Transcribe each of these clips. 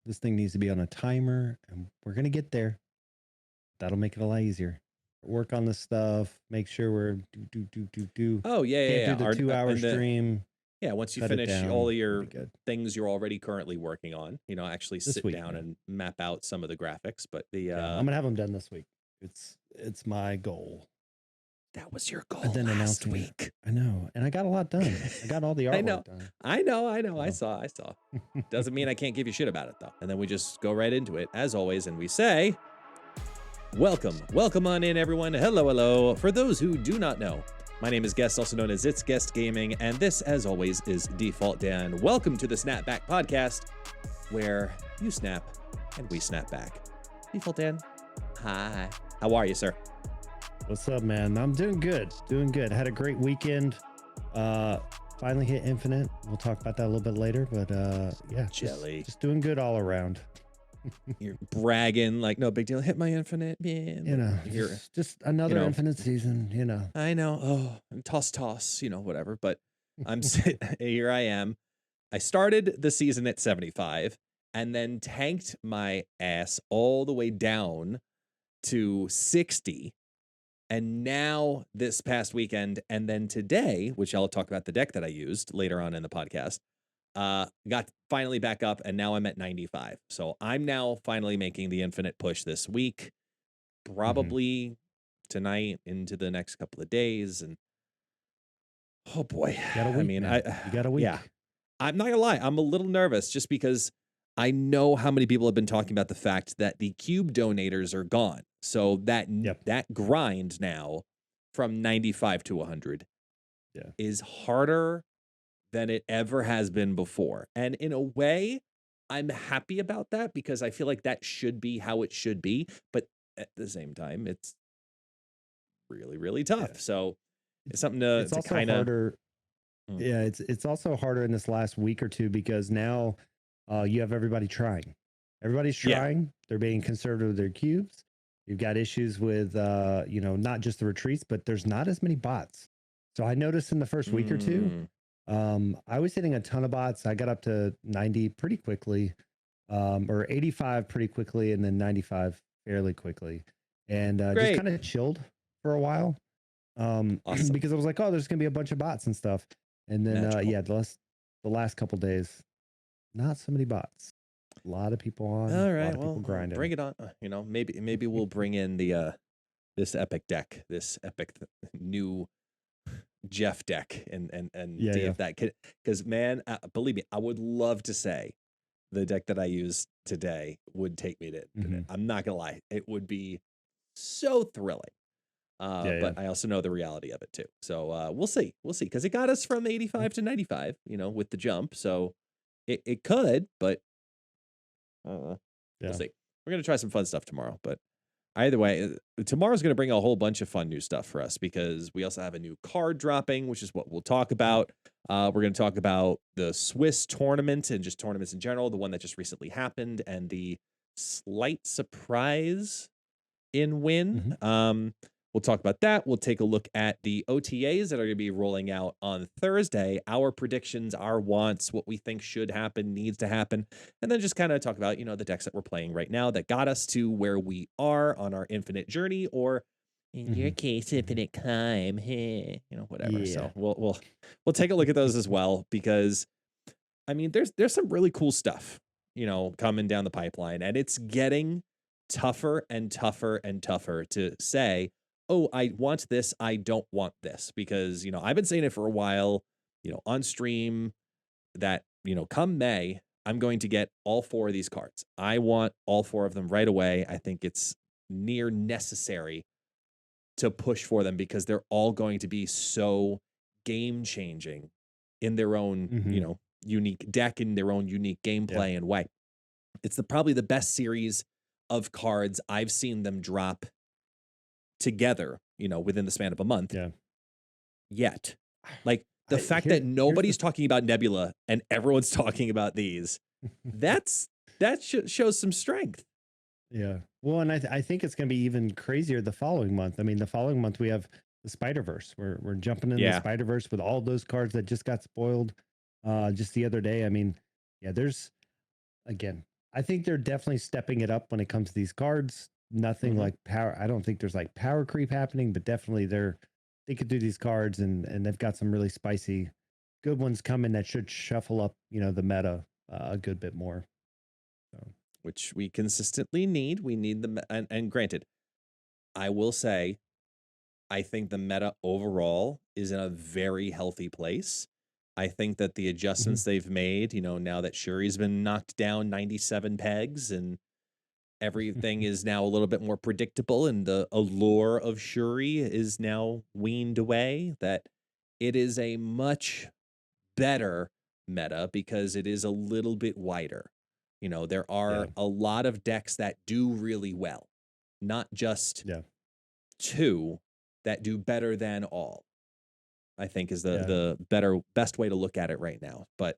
This thing needs to be on a timer, and we're gonna get there. That'll make it a lot easier. Work on the stuff. Make sure we're do. Oh yeah, Can't do yeah. the Our, 2 hour and the stream. Yeah, once you Cut it finish down. all of We'll your be good things you're already currently working on, actually this sit week. down Yeah. and map out some of the graphics. But the Yeah, I'm gonna have them done this week. It's my goal. that was your goal And then last announcing it. week. I know, and I got a lot done. I got all the I know. artwork done. I know. I So. saw. Doesn't mean I can't give you shit about it though. And then we just go right into it as always, and we say, welcome on in, everyone. Hello. For those who do not know, my name is Guest, also known as ItsGuestGaming, and this, as always, is DefaultDan. Welcome to the Snapback Podcast, where you snap and we snap back. DefaultDan, hi. How are you, sir? What's up, man? I'm doing good. Had a great weekend. Finally hit Infinite. We'll talk about that a little bit later, but yeah, Jelly. just doing good all around. You're bragging like, no big deal. Hit my Infinite, man. Just another Infinite season, I know. Oh, toss, whatever. But here I am. I started the season at 75 and then tanked my ass all the way down to 60. And now this past weekend, and then today, which I'll talk about the deck that I used later on in the podcast, got finally back up, and now I'm at 95. So I'm now finally making the Infinite push this week, probably tonight into the next couple of days. And oh boy, you got a week. Yeah, I'm not gonna lie, I'm a little nervous just because I know how many people have been talking about the fact that the cube donators are gone. So that grind now from 95 to 100 is harder than it ever has been before. And in a way, I'm happy about that because I feel like that should be how it should be. But at the same time, it's really, really tough. Yeah. So it's something to kind of harder. Yeah, it's also harder in this last week or two because now you have everybody trying. Everybody's trying. Yeah. They're being conservative with their cubes. You've got issues with, not just the retreats, but there's not as many bots. So I noticed in the first week or two, I was hitting a ton of bots. I got up to 90 pretty quickly, or 85 pretty quickly, and then 95 fairly quickly. And just kind of chilled for a while awesome. Because I was like, oh, there's going to be a bunch of bots and stuff. And then, the last couple days, not so many bots. A lot of people on. All right, a lot of people grinding. Bring it on. Maybe we'll bring in the this epic deck, this epic new Jeff deck, and see if that could. Because man, believe me, I would love to say the deck that I used today would take me to. I'm not gonna lie, it would be so thrilling. But I also know the reality of it too. So we'll see, because it got us from 85 to 95, with the jump. So it could, but. We'll see. We're going to try some fun stuff tomorrow, but either way, tomorrow's going to bring a whole bunch of fun new stuff for us because we also have a new card dropping, which is what we'll talk about. We're going to talk about the Swiss tournament and just tournaments in general, the one that just recently happened, and the slight surprise in win. We'll talk about that. We'll take a look at the OTAs that are going to be rolling out on Thursday, our predictions, our wants, what we think should happen, needs to happen, and then just kind of talk about, the decks that we're playing right now that got us to where we are on our infinite journey, or in your case, infinite climb, whatever. Yeah. So we'll take a look at those as well, because I mean, there's some really cool stuff, coming down the pipeline, and it's getting tougher and tougher and tougher to say, oh, I want this, I don't want this, because, I've been saying it for a while, on stream that, come May, I'm going to get all 4 of these cards. I want all 4 of them right away. I think it's near necessary to push for them because they're all going to be so game changing in their own, unique deck, in their own unique gameplay and way. It's probably the best series of cards I've seen them drop together, within the span of a month. Yet, like the fact that nobody's talking about Nebula and everyone's talking about these, that shows some strength. Yeah. Well, and I think it's going to be even crazier the following month. I mean, the following month we have the Spider-Verse. We're jumping in the Spider-Verse with all those cards that just got spoiled just the other day. I mean, there's, again, I think they're definitely stepping it up when it comes to these cards. Nothing like power. I don't think there's like power creep happening, but definitely they could do these cards and they've got some really spicy, good ones coming that should shuffle up, the meta a good bit more. So. Which we consistently need. We need and granted, I will say, I think the meta overall is in a very healthy place. I think that the adjustments they've made, now that Shuri's been knocked down 97 pegs and everything is now a little bit more predictable and the allure of Shuri is now weaned away, that it is a much better meta because it is a little bit wider. There are a lot of decks that do really well, not just two that do better than all, I think is the best way to look at it right now. But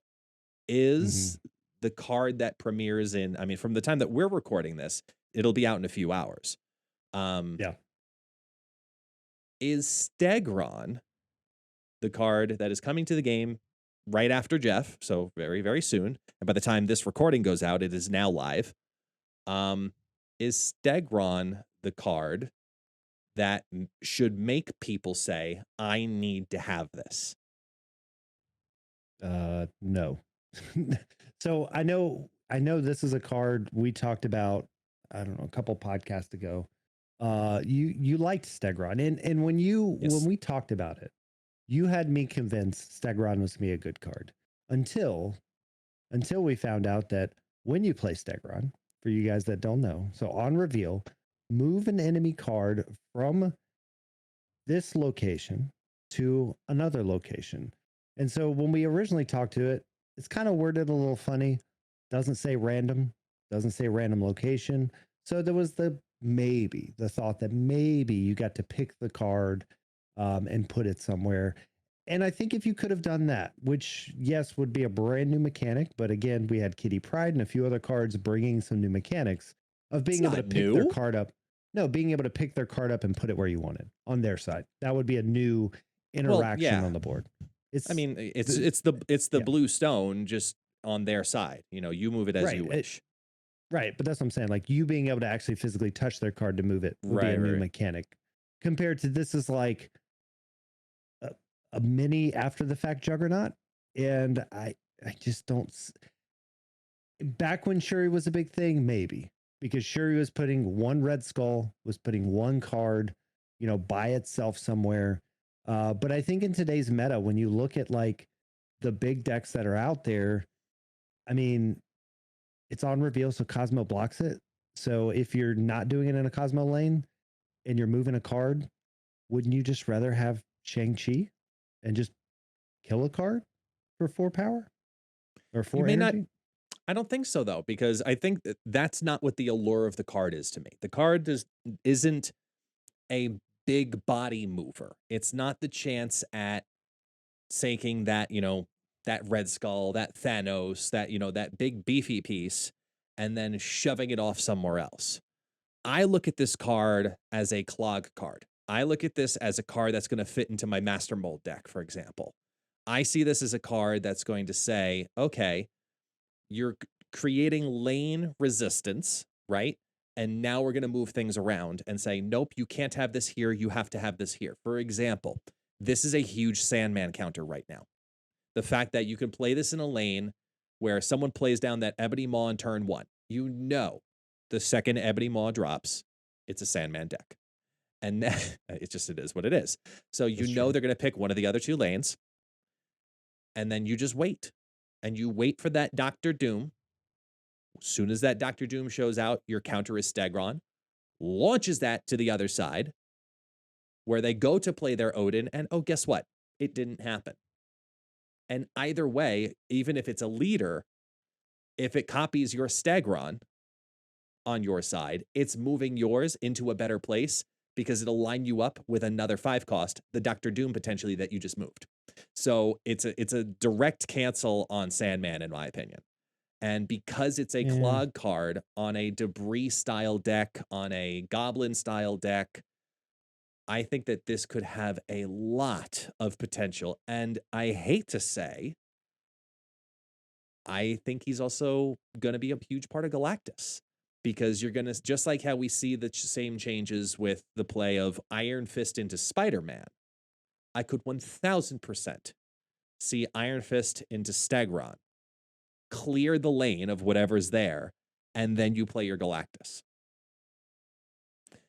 is the card that premieres in, I mean, from the time that we're recording this, it'll be out in a few hours. Is Stegron the card that is coming to the game right after Jeff? So very, very soon. And by the time this recording goes out, it is now live. Is Stegron the card that should make people say, I need to have this? No. So I know this is a card we talked about, I don't know, a couple podcasts ago. You liked Stegron, and when we talked about it, you had me convinced Stegron was me a good card until we found out that when you play Stegron, for you guys that don't know, so on reveal, move an enemy card from this location to another location. And so when we originally talked to it, it's kind of worded a little funny. Doesn't say random location. So there was the thought that maybe you got to pick the card and put it somewhere. And I think if you could have done that, which yes, would be a brand new mechanic, but again, we had Kitty Pryde and a few other cards bringing some new mechanics of being able to pick their card up. No, being able to pick their card up and put it where you wanted on their side. That would be a new interaction on the board. It's the blue stone just on their side. You move it as you wish. Right, but that's what I'm saying. Like you being able to actually physically touch their card to move it would be a new mechanic. Compared to this is like a mini after the fact Juggernaut, and I just don't. Back when Shuri was a big thing, maybe because Shuri was putting one red skull, was putting one card, by itself somewhere. But I think in today's meta, when you look at like the big decks that are out there, I mean, it's on reveal, so Cosmo blocks it. So if you're not doing it in a Cosmo lane and you're moving a card, wouldn't you just rather have Shang-Chi and just kill a card for 4 power or 4 energy? I don't think so, though, because I think that's not what the allure of the card is to me. The card isn't a big body mover. It's not the chance at sinking that, that Red Skull, that Thanos, that, that big beefy piece, and then shoving it off somewhere else. I look at this card as a clog card. I look at this as a card that's going to fit into my Master Mold deck, for example. I see this as a card that's going to say, okay, you're creating lane resistance, right? And now we're going to move things around and say, nope, you can't have this here. You have to have this here. For example, this is a huge Sandman counter right now. The fact that you can play this in a lane where someone plays down that Ebony Maw in turn 1, the second Ebony Maw drops, it's a Sandman deck. And it is what it is. So they're going to pick one of the other 2 lanes. And then you just wait. And you wait for that Dr. Doom. As soon as that Dr. Doom shows out, your counter is Stegron, launches that to the other side, where they go to play their Odin, and oh, guess what? It didn't happen. And either way, even if it's a leader, if it copies your Stegron on your side, it's moving yours into a better place because it'll line you up with another 5 cost, the Dr. Doom potentially that you just moved. So it's a direct cancel on Sandman, in my opinion. And because it's a clog card on a debris style deck, on a goblin style deck, I think that this could have a lot of potential. And I hate to say, I think he's also going to be a huge part of Galactus, because you're going to, just like how we see the same changes with the play of Iron Fist into Spider-Man, I could 1000% see Iron Fist into Stegron, clear the lane of whatever's there, and then you play your Galactus.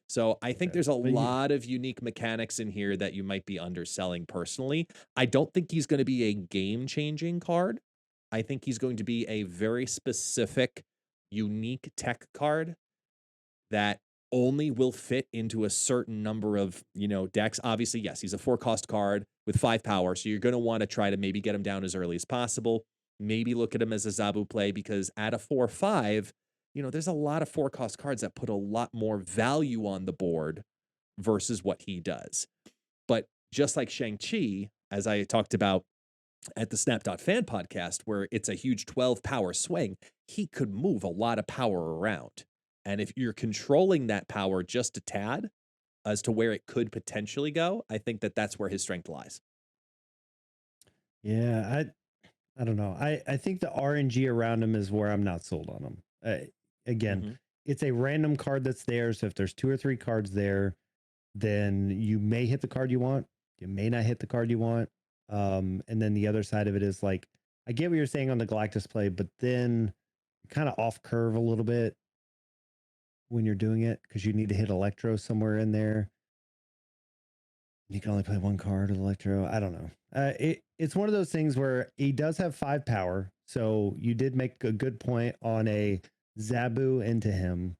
So I think there's a lot of unique mechanics in here that you might be underselling personally. I don't think he's going to be a game-changing card. I think he's going to be a very specific, unique tech card that only will fit into a certain number of, decks. Obviously, yes, he's a 4-cost card with 5 power, so you're going to want to try to maybe get him down as early as possible. Maybe look at him as a Zabu play, because at a 4/5, there's a lot of 4-cost cards that put a lot more value on the board versus what he does. But just like Shang-Chi, as I talked about at the Snap.fan podcast, where it's a huge 12 power swing, he could move a lot of power around. And if you're controlling that power just a tad as to where it could potentially go, I think that that's where his strength lies. Yeah, I don't know. I think the RNG around him is where I'm not sold on him. Again, it's a random card that's there. So if there's 2 or 3 cards there, then you may hit the card you want. You may not hit the card you want. And then the other side of it is like, I get what you're saying on the Galactus play, but then kind of off curve a little bit when you're doing it, because you need to hit Electro somewhere in there. You can only play 1 card of Electro. I don't know. It's one of those things where he does have 5 power. So you did make a good point on a Zabu into him.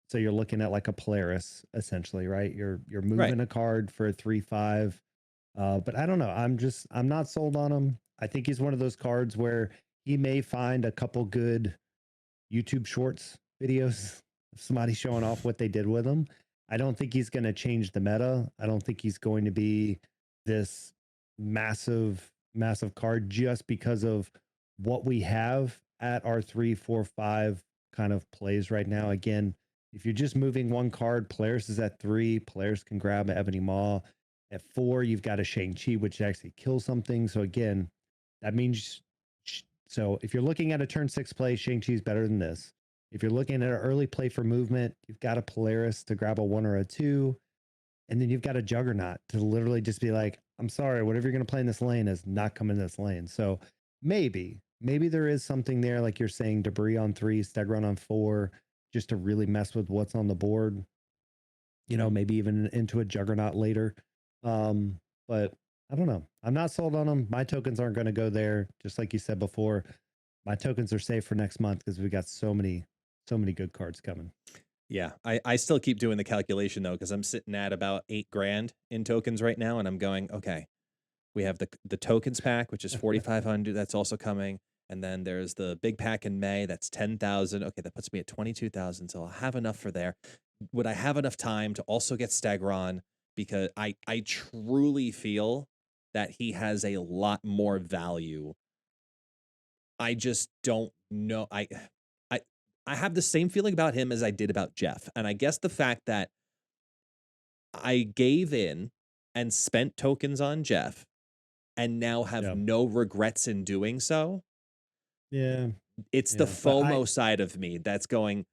So you're looking at like a Polaris essentially, right? You're moving a card for a 3/5. But I don't know. I'm not sold on him. I think he's one of those cards where he may find a couple good YouTube shorts videos of somebody showing off what they did with him. I don't think he's going to change the meta. I don't think he's going to be this massive card just because of what we have at our 3, 4, 5 kind of plays right now. Again, if you're just moving 1 card, Polaris is at 3. Polaris can grab Ebony Maw. At 4, you've got a Shang-Chi, which actually kills something. So again, that means, so if you're looking at a turn 6 play, Shang-Chi is better than this. If you're looking at an early play for movement, you've got a Polaris to grab a 1 or a 2. And then you've got a Juggernaut to literally just be like, I'm sorry, whatever you're going to play in this lane is not coming in this lane. So maybe there is something there, like you're saying, Debris on 3, Stegron on 4, just to really mess with what's on the board. Maybe even into a Juggernaut later. But I don't know. I'm not sold on them. My tokens aren't going to go there. Just like you said before, my tokens are safe for next month because we got so many good cards coming. Yeah, I still keep doing the calculation though, because I'm sitting at about $8,000 in tokens right now, and I'm going, okay, we have the tokens pack, which is 4,500. That's also coming, and then there's the big pack in May. That's 10,000. Okay, that puts me at 22,000. So I'll have enough for there. Would I have enough time to also get Stegron? Because I truly feel that he has a lot more value. I just don't know. I have the same feeling about him as I did about Jeff. And I guess the fact that I gave in and spent tokens on Jeff and now have no regrets in doing so. Yeah. It's the FOMO side of me that's going,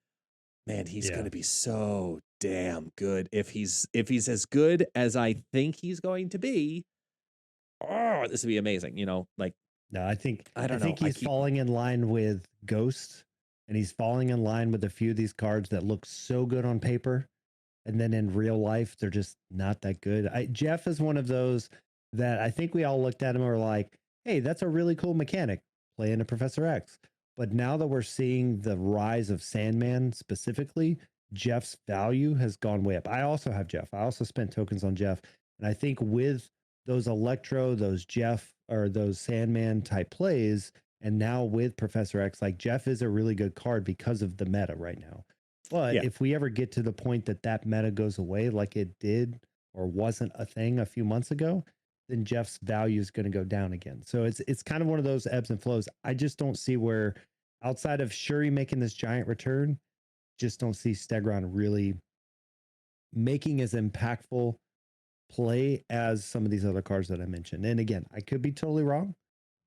man, he's going to be so damn good. If he's as good as I think he's going to be, oh, this would be amazing. No, I think he's falling in line with Ghost. And he's falling in line with a few of these cards that look so good on paper. And then in real life, they're just not that good. Jeff is one of those that I think we all looked at him and were like, hey, that's a really cool mechanic, playing a Professor X. But now that we're seeing the rise of Sandman specifically, Jeff's value has gone way up. I also have Jeff. I also spent tokens on Jeff. And I think with those Electro, those Jeff, or those Sandman type plays, and now with Professor X, like Jeff is a really good card because of the meta right now. But if we ever get to the point that meta goes away like it did or wasn't a thing a few months ago, then Jeff's value is going to go down again. So it's kind of one of those ebbs and flows. I just don't see where, outside of Shuri making this giant return, just don't see Stegron really making as impactful play as some of these other cards that I mentioned. And again, I could be totally wrong.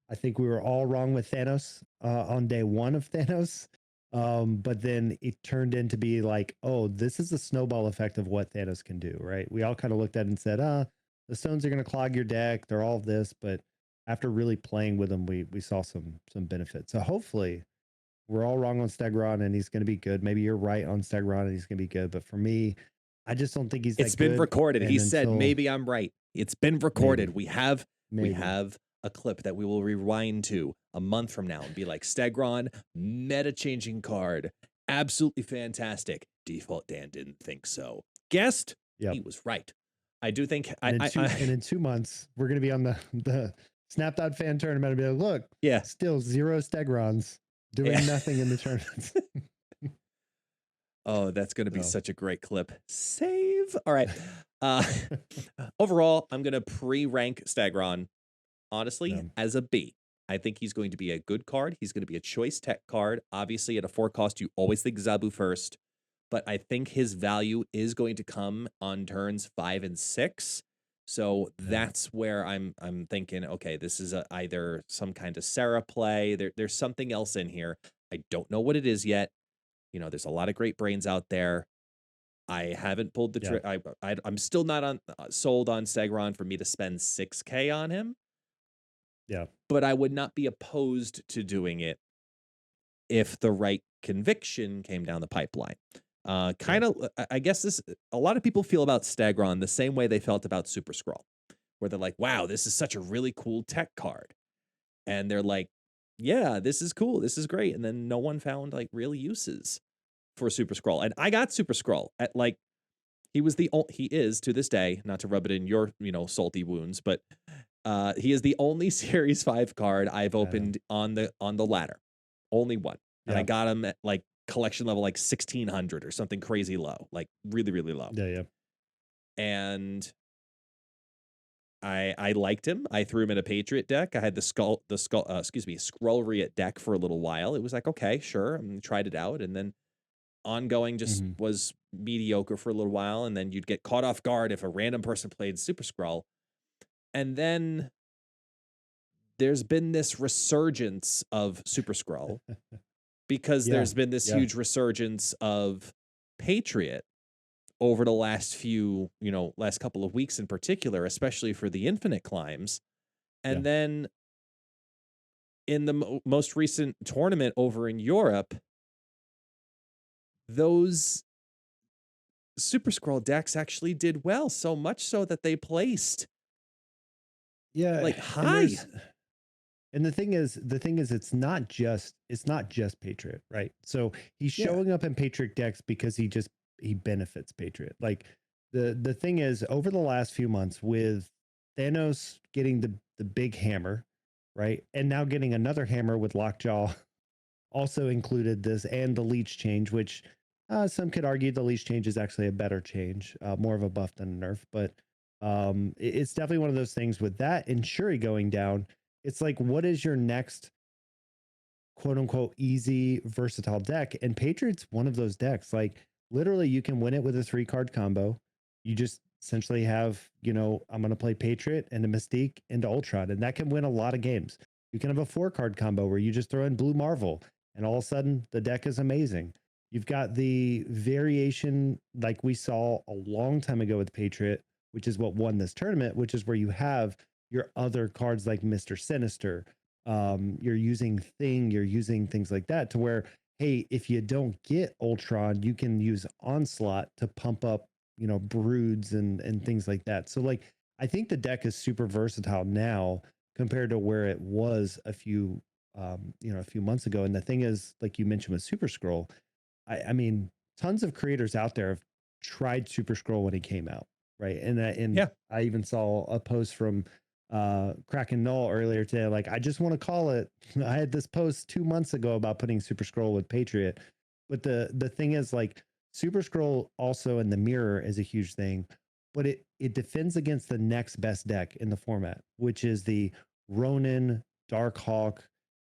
I think we were all wrong with Thanos on day one of Thanos. But then it turned into be like, oh, this is the snowball effect of what Thanos can do, right? We all kind of looked at it and said, the stones are going to clog your deck. They're all this, but after really playing with them, we saw some benefit. So hopefully we're all wrong on Stegron and he's going to be good. Maybe you're right on Stegron and he's going to be good. But for me, I just don't think he's that good. It's been recorded. He said, maybe I'm right. It's been recorded. Maybe. We have a clip that we will rewind to a month from now and be like, Stegron, meta changing card. Absolutely fantastic. DefaultDan didn't think so. Guessed? Yep. He was right. I do think and in 2 months, we're gonna be on the Snap fan tournament and be like, look, yeah, still 0 Stegrons doing nothing in the tournaments. Oh, that's going to be such a great clip. Save. All right. Overall, I'm going to pre-rank Stegron, honestly, as a B. I think he's going to be a good card. He's going to be a choice tech card. Obviously, at a 4 cost, you always think Zabu first. But I think his value is going to come on turns 5 and 6. So that's where I'm thinking, okay, this is either some kind of Sarah play. There's something else in here. I don't know what it is yet. You know, there's a lot of great brains out there. I haven't pulled the trigger. I'm still not sold on Stegron for me to spend $6K on him. Yeah. But I would not be opposed to doing it if the right conviction came down the pipeline. I guess a lot of people feel about Stegron the same way they felt about Super Skrull, where they're like, wow, this is such a really cool tech card. And they're like, yeah, this is cool. This is great. And then no one found like real uses for Super Skrull. And I got Super Skrull at like, he is to this day, not to rub it in your, salty wounds, but he is the only Series 5 card I've opened on the ladder. Only one. And I got him at like collection level, like 1600 or something crazy low, like really, really low. Yeah. And I liked him. I threw him in a Patriot deck. I had the Skrull Riot deck for a little while. It was like, okay, sure. I tried it out. And then ongoing just was mediocre for a little while. And then you'd get caught off guard if a random person played Super Skrull. And then there's been this resurgence of Super Skrull because there's been this huge resurgence of Patriot over the last last couple of weeks in particular, especially for the Infinite Climbs. And then in the most recent tournament over in Europe, those Super Skrull decks actually did well, so much so that they placed like high. And the thing is, it's not just Patriot, right? So he's showing up in Patriot decks because he benefits Patriot. Like the thing is, over the last few months with Thanos getting the big hammer, right? And now getting another hammer with Lockjaw also included this, and the leech change, which some could argue the leech change is actually a better change, more of a buff than a nerf, but it's definitely one of those things with that and Shuri going down. It's like, what is your next quote unquote easy versatile deck? And Patriot's one of those decks. Like literally you can win it with a 3-card combo. You just essentially have, I'm going to play Patriot and a Mystique into Ultron, and that can win a lot of games. You can have a 4-card combo where you just throw in Blue Marvel and all of a sudden the deck is amazing. You've got the variation like we saw a long time ago with Patriot, which is what won this tournament, which is where you have your other cards like Mr. Sinister. You're using Thing, you're using things like that to where, hey, if you don't get Ultron, you can use Onslaught to pump up, broods and things like that. So like, I think the deck is super versatile now compared to where it was a few months ago. And the thing is, like you mentioned with Super Skrull, I mean, tons of creators out there have tried Super Skrull when he came out, right? And I even saw a post from Kraken Null earlier today. Like, I just want to call it. I had this post 2 months ago about putting Super Skrull with Patriot, but the thing is, like, Super Skrull also in the mirror is a huge thing, but it defends against the next best deck in the format, which is the Ronin, Darkhawk,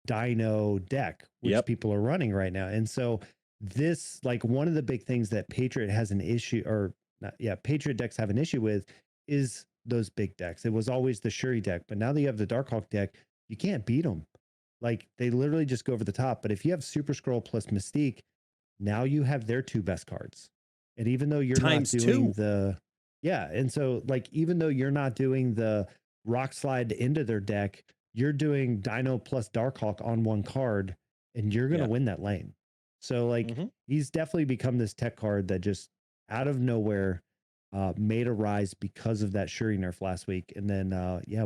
Dino deck, which people are running right now. And so this, like, one of the big things that Patriot has an issue, or not, Patriot decks have an issue with, is those big decks. It was always the Shuri deck, but now that you have the Darkhawk deck, you can't beat them. Like they literally just go over the top. But if you have Super Skrull plus Mystique, now you have their two best cards. And even though you're not doing and so like even though you're not doing the rock slide into their deck, you're doing Dino plus Darkhawk on one card, and you're gonna win that lane. So like he's definitely become this tech card that just out of nowhere made a rise because of that Shuri nerf last week. And then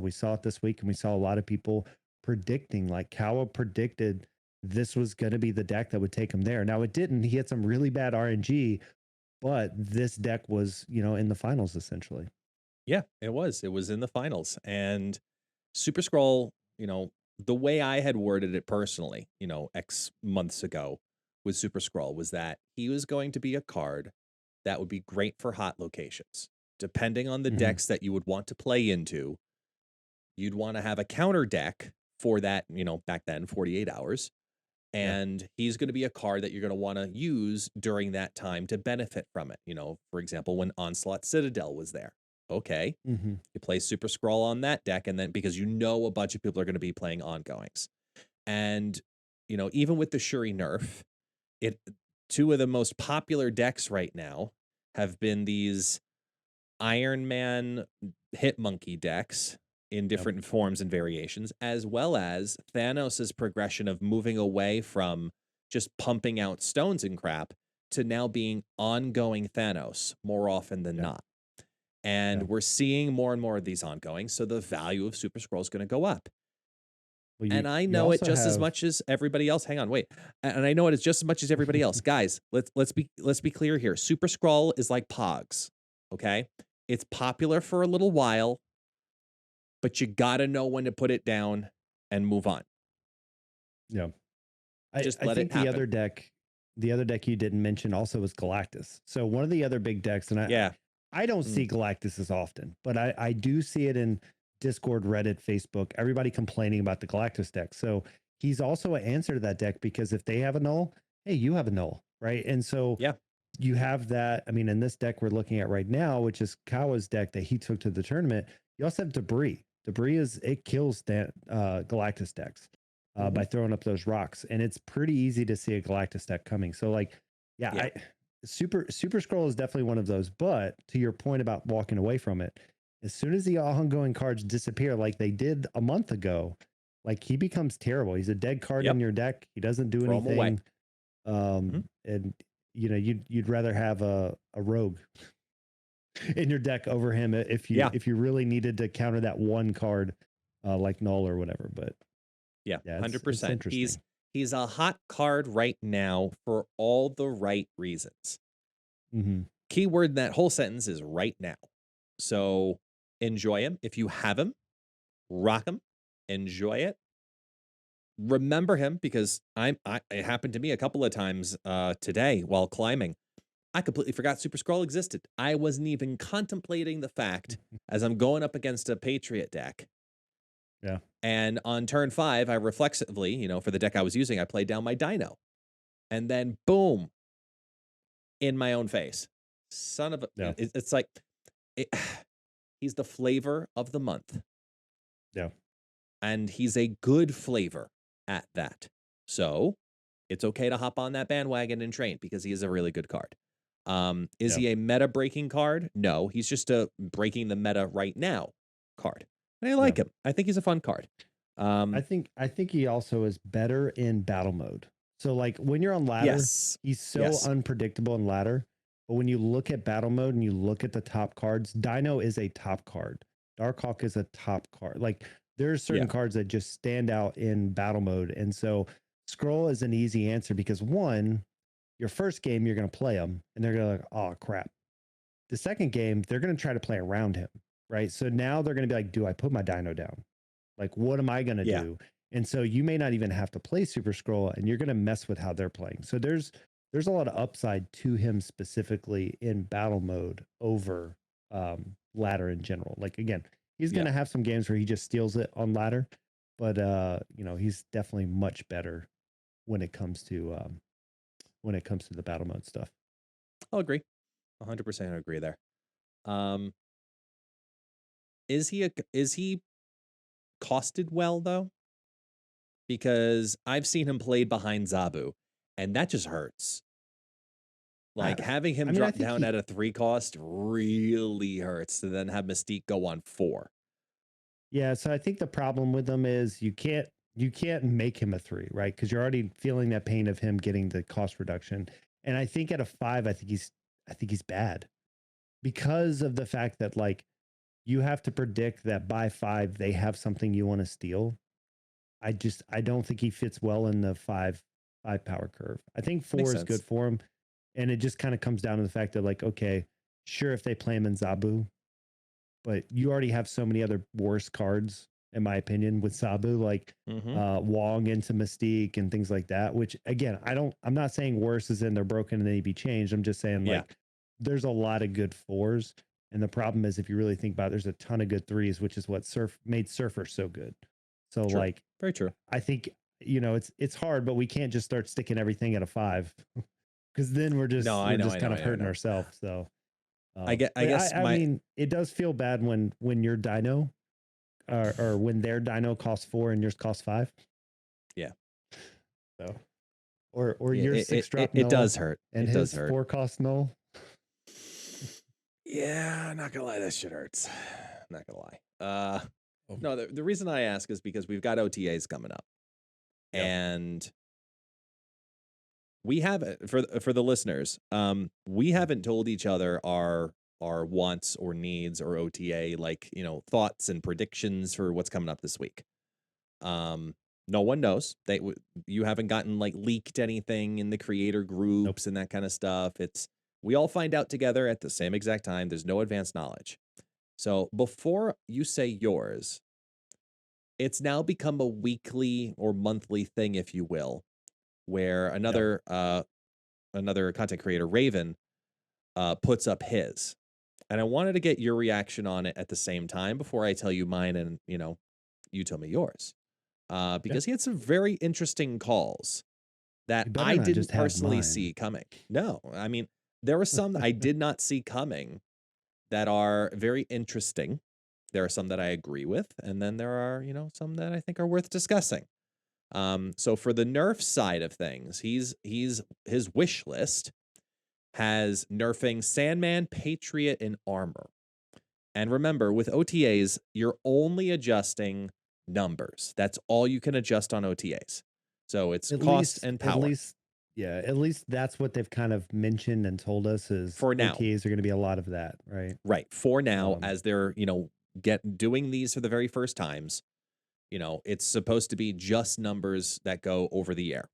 we saw it this week, and we saw a lot of people predicting, like Kawa predicted this was going to be the deck that would take him there. Now it didn't. He had some really bad RNG, but this deck was, in the finals essentially. Yeah, it was. It was in the finals. And Super Skrull, the way I had worded it personally, X months ago with Super Skrull was that he was going to be a card that would be great for hot locations. Depending on the decks that you would want to play into, you'd want to have a counter deck for that, back then, 48 hours. And he's going to be a card that you're going to want to use during that time to benefit from it. For example, when Onslaught Citadel was there. Okay, you play Super Skrull on that deck, and then because a bunch of people are going to be playing ongoings. And, even with the Shuri nerf, two of the most popular decks right now have been these Iron Man Hit Monkey decks in different forms and variations, as well as Thanos' progression of moving away from just pumping out stones and crap to now being ongoing Thanos more often than not. And we're seeing more and more of these ongoing, so the value of Super Skrull is going to go up. Well, and I know it just as much as everybody else. Hang on, wait. And I know it is just as much as everybody else. Guys, let's be clear here. Super Skrull is like Pogs, okay? It's popular for a little while, but you got to know when to put it down and move on. Yeah. Just let it happen. The other deck you didn't mention also was Galactus. So one of the other big decks, and I don't see Galactus as often, but I do see it in Discord, Reddit, Facebook, everybody complaining about the Galactus deck. So he's also an answer to that deck, because if they have a null, hey, you have a null, right? And so you have that. I mean, in this deck we're looking at right now, which is Kawa's deck that he took to the tournament, you also have Debris. Debris it kills that Galactus decks by throwing up those rocks, and it's pretty easy to see a Galactus deck coming. So like, Super Skrull is definitely one of those. But to your point about walking away from it, as soon as the ongoing cards disappear, like they did a month ago, like he becomes terrible. He's a dead card in your deck. He doesn't do anything. And you'd rather have a rogue in your deck over him if you really needed to counter that one card like null or whatever. But 100%. He's a hot card right now for all the right reasons. Keyword in that whole sentence is right now. So enjoy him. If you have him, rock him, enjoy it. Remember him, because it happened to me a couple of times today while climbing. I completely forgot Super Skrull existed. I wasn't even contemplating the fact as I'm going up against a Patriot deck. Yeah. And on turn 5, I reflexively, for the deck I was using, I played down my Dino. And then boom, in my own face. Son of a... It's like... he's the flavor of the month. Yeah. And he's a good flavor at that. So it's okay to hop on that bandwagon and train, because he is a really good card. Is he a meta breaking card? No, he's just a breaking the meta right now card. And I like him. I think he's a fun card. I think he also is better in battle mode. So like when you're on ladder, he's so unpredictable in ladder. But when you look at battle mode and you look at the top cards, Dino is a top card. Darkhawk is a top card. Like there's certain cards that just stand out in battle mode. And so Skrull is an easy answer, because one, your first game, you're going to play them and they're going to like, oh crap. The second game, they're going to try to play around him. Right. So now they're going to be like, do I put my Dino down? Like, what am I going to do? And so you may not even have to play Super Skrull, and you're going to mess with how they're playing. So there's a lot of upside to him specifically in battle mode over ladder in general. Like, again, he's going to have some games where he just steals it on ladder, but he's definitely much better when it comes to the battle mode stuff. I'll agree. 100% agree there. Is he costed well though? because I've seen him played behind Zabu, and that just hurts. Like having him drop down at a 3 cost really hurts to then have Mystique go on 4. Yeah, so I think the problem with them is you can't make him a 3, right? Because you're already feeling that pain of him getting the cost reduction. And I think at a 5, I think he's bad because of the fact that like you have to predict that by 5 they have something you want to steal. I don't think he fits well in the 5 power curve. I think 4 is good for him. And it just kind of comes down to the fact that like, okay, sure, if they play him in Zabu, but you already have so many other worse cards, in my opinion, with Zabu, like Wong into Mystique and things like that, which again, I'm not saying worse as in they're broken and they need to be changed. I'm just saying like there's a lot of good 4s. And the problem is if you really think about it, there's a ton of good 3s, which is what made Surfer so good. So like, very true. I think, you know, it's hard, but we can't just start sticking everything at a 5 because then we're just kind of hurting ourselves. So I guess I mean, it does feel bad when your Dino or when their Dino costs 4 and yours costs 5. Yeah. So or your 6 drop it does hurt. And it his does hurt. 4 cost null. Yeah, not gonna lie, that shit hurts. Not gonna lie. No, the reason I ask is because we've got OTAs coming up. Yep. And we haven't, for the listeners, we haven't told each other our wants or needs or OTA, like, you know, thoughts and predictions for what's coming up this week. No one knows. You haven't gotten like leaked anything in the creator groups and that kind of stuff. We all find out together at the same exact time. There's no advanced knowledge. So before you say yours, it's now become a weekly or monthly thing, if you will, where another content creator, Raven, puts up his. And I wanted to get your reaction on it at the same time before I tell you mine and, you know, you tell me yours. Because he had some very interesting calls that I didn't personally see coming. No, I mean, there were some that I did not see coming that are very interesting. There are some that I agree with, and then there are, you know, some that I think are worth discussing. So for the nerf side of things, his wish list has nerfing Sandman, Patriot, and Armor. And remember, with OTAs, you're only adjusting numbers. That's all you can adjust on OTAs. So it's cost and power. At least that's what they've kind of mentioned and told us is for now. OTAs are going to be a lot of that, right? Right. For now, as they're, you know, doing these for the very first times, you know, it's supposed to be just numbers that go over the air.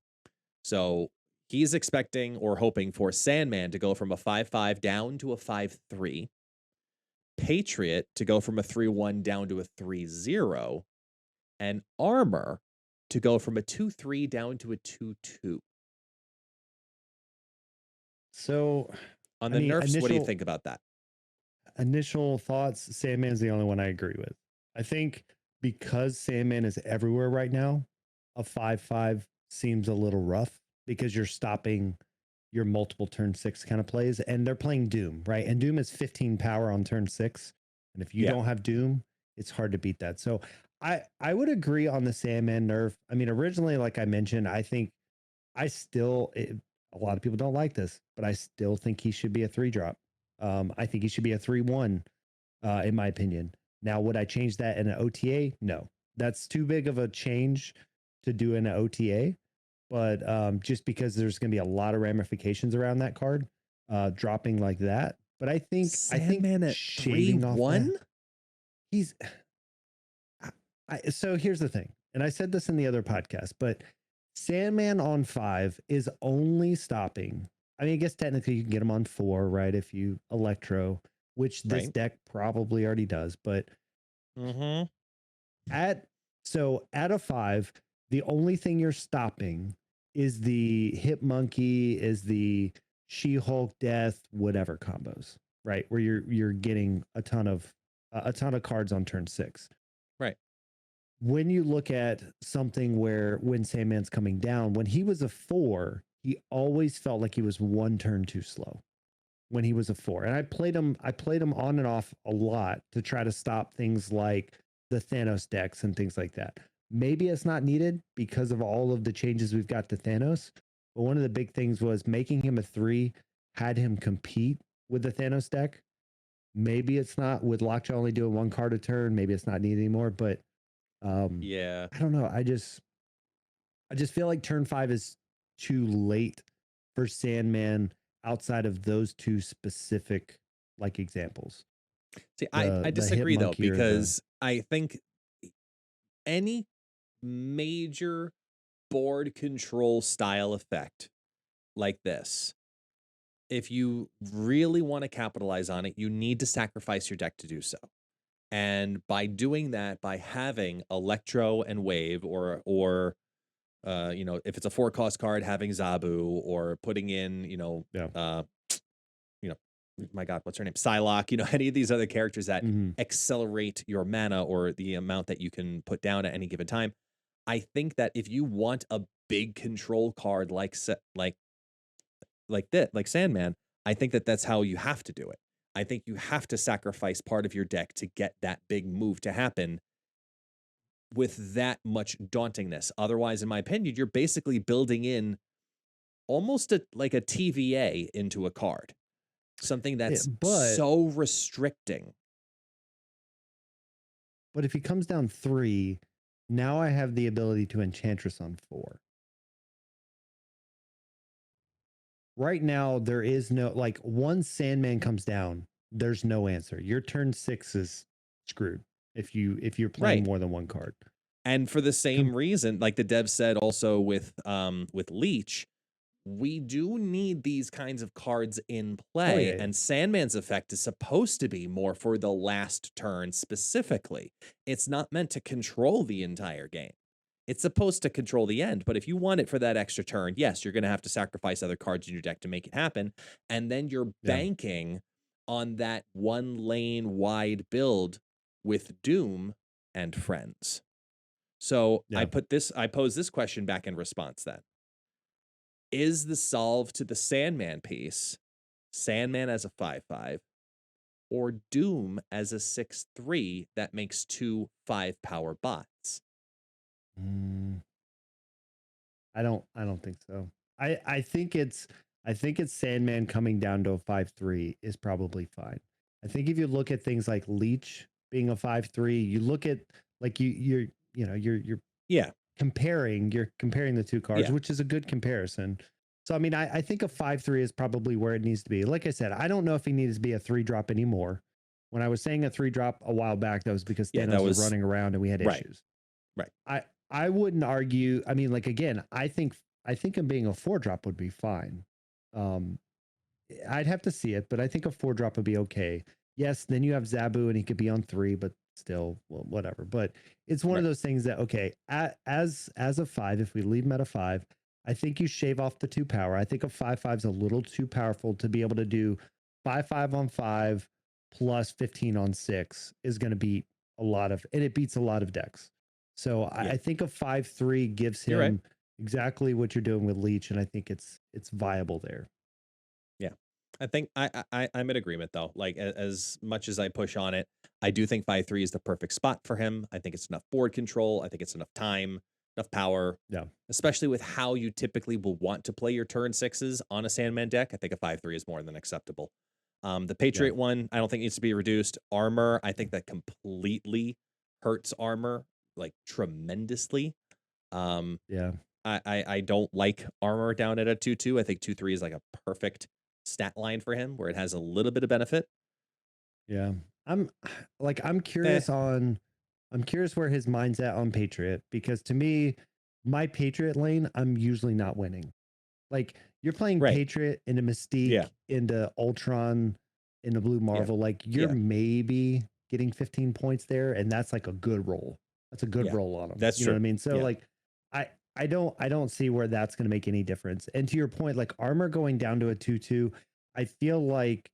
So he's expecting or hoping for Sandman to go from a 5-5 down to a 5-3. Patriot to go from a 3-1 down to a 3-0. And Armor to go from a 2-3 down to a 2-2. So on the nerfs, what do you think about that? Initial thoughts, Sandman's the only one I agree with. I think because Sandman is everywhere right now, a 5-5 seems a little rough because you're stopping your multiple turn 6 kind of plays, and they're playing Doom, right? And Doom is 15 power on turn 6. And if you don't have Doom, it's hard to beat that. So I would agree on the Sandman nerf. I mean, originally, like I mentioned, I think a lot of people don't like this, but I still think he should be a 3-drop. I think he should be a 3-1, in my opinion. Now, would I change that in an OTA? No, that's too big of a change to do in an OTA. But just because there's going to be a lot of ramifications around that card, dropping like that. But I think Sandman at shaving 3-1. So here's the thing, and I said this in the other podcast, but Sandman on 5 is only stopping. I mean, I guess technically you can get him on 4, right? If you Electro, which this deck probably already does, but at a 5, the only thing you're stopping is the Hip Monkey, is the She-Hulk Death, whatever combos, right? Where you're getting a ton of cards on turn 6. Right. When you look at something where when Sandman's coming down, when he was a 4, he always felt like he was 1 turn too slow when he was a 4. And I played him on and off a lot to try to stop things like the Thanos decks and things like that. maybe it's not needed because of all of the changes we've got to Thanos. But one of the big things was making him a 3 had him compete with the Thanos deck. Maybe it's not with Lockjaw only doing 1 card a turn. Maybe it's not needed anymore. But yeah, I don't know. I just feel like turn 5 is too late for Sandman outside of those 2 specific like examples. See, I disagree though, because I think any major board control style effect like this, if you really want to capitalize on it, you need to sacrifice your deck to do so. And by doing that, by having Electro and Wave, or you know, if it's a 4-cost card, having Zabu, or putting in, you know, you know, my God, what's her name? Psylocke, you know, any of these other characters that accelerate your mana or the amount that you can put down at any given time. I think that if you want a big control card like Sandman, I think that that's how you have to do it. I think you have to sacrifice part of your deck to get that big move to happen with that much dauntingness. Otherwise, in my opinion, you're basically building in almost like a TVA into a card. Something that's so restricting. But if he comes down 3, now I have the ability to Enchantress on 4. Right now, there is no, like, once Sandman comes down, there's no answer. Your turn 6 is screwed if you're playing more than 1 card. And for the same reason, like the dev said also with Leech, we do need these kinds of cards in play, and Sandman's effect is supposed to be more for the last turn specifically. It's not meant to control the entire game. It's supposed to control the end, but if you want it for that extra turn, yes, you're going to have to sacrifice other cards in your deck to make it happen, and then you're banking on that 1 lane wide build with Doom and friends. So I pose this question back in response then. Is the solve to the Sandman piece Sandman as a 5/5 or Doom as a 6/3 that makes 2 5-power bots? I don't think so. I think it's Sandman coming down to a 5/3 is probably fine. I think if you look at things like Leech being a 5/3, you look at like you're comparing the 2 cards, which is a good comparison. So I mean, I think a 5/3 is probably where it needs to be. Like I said, I don't know if he needs to be a 3-drop anymore. When I was saying a 3-drop a while back, that was because Thanos was running around and we had issues. Right. I wouldn't argue. I mean, like, again, I think him being a 4-drop would be fine. I'd have to see it, but I think a 4-drop would be okay. Yes, then you have Zabu and he could be on 3, but still, well, whatever. But it's one of those things that, okay, as a 5, if we leave him at a 5, I think you shave off the 2 power. I think a 5/5 is a little too powerful to be able to do 5/5 on 5 plus 15 on 6 is going to beat it beats a lot of decks. So I think a 5/3 gives him exactly what you're doing with Leech, and I think it's viable there. Yeah, I think I'm in agreement though. Like as much as I push on it, I do think 5/3 is the perfect spot for him. I think it's enough board control. I think it's enough time, enough power. Yeah, especially with how you typically will want to play your turn 6s on a Sandman deck. I think a 5/3 is more than acceptable. The Patriot one, I don't think needs to be reduced. Armor, I think that completely hurts armor like tremendously. I don't like armor down at a 2/2. I think 2/3 is like a perfect stat line for him where it has a little bit of benefit. Yeah. I'm curious where his mind's at on Patriot, because to me, my Patriot lane, I'm usually not winning. Like, you're playing Patriot into Mystique, into Ultron, into Blue Marvel, like you're maybe getting 15 points there, and that's like a good roll. That's a good roll on him. That's true. You know what I mean? So like I don't see where that's going to make any difference. And to your point, like armor going down to a 2/2, I feel like,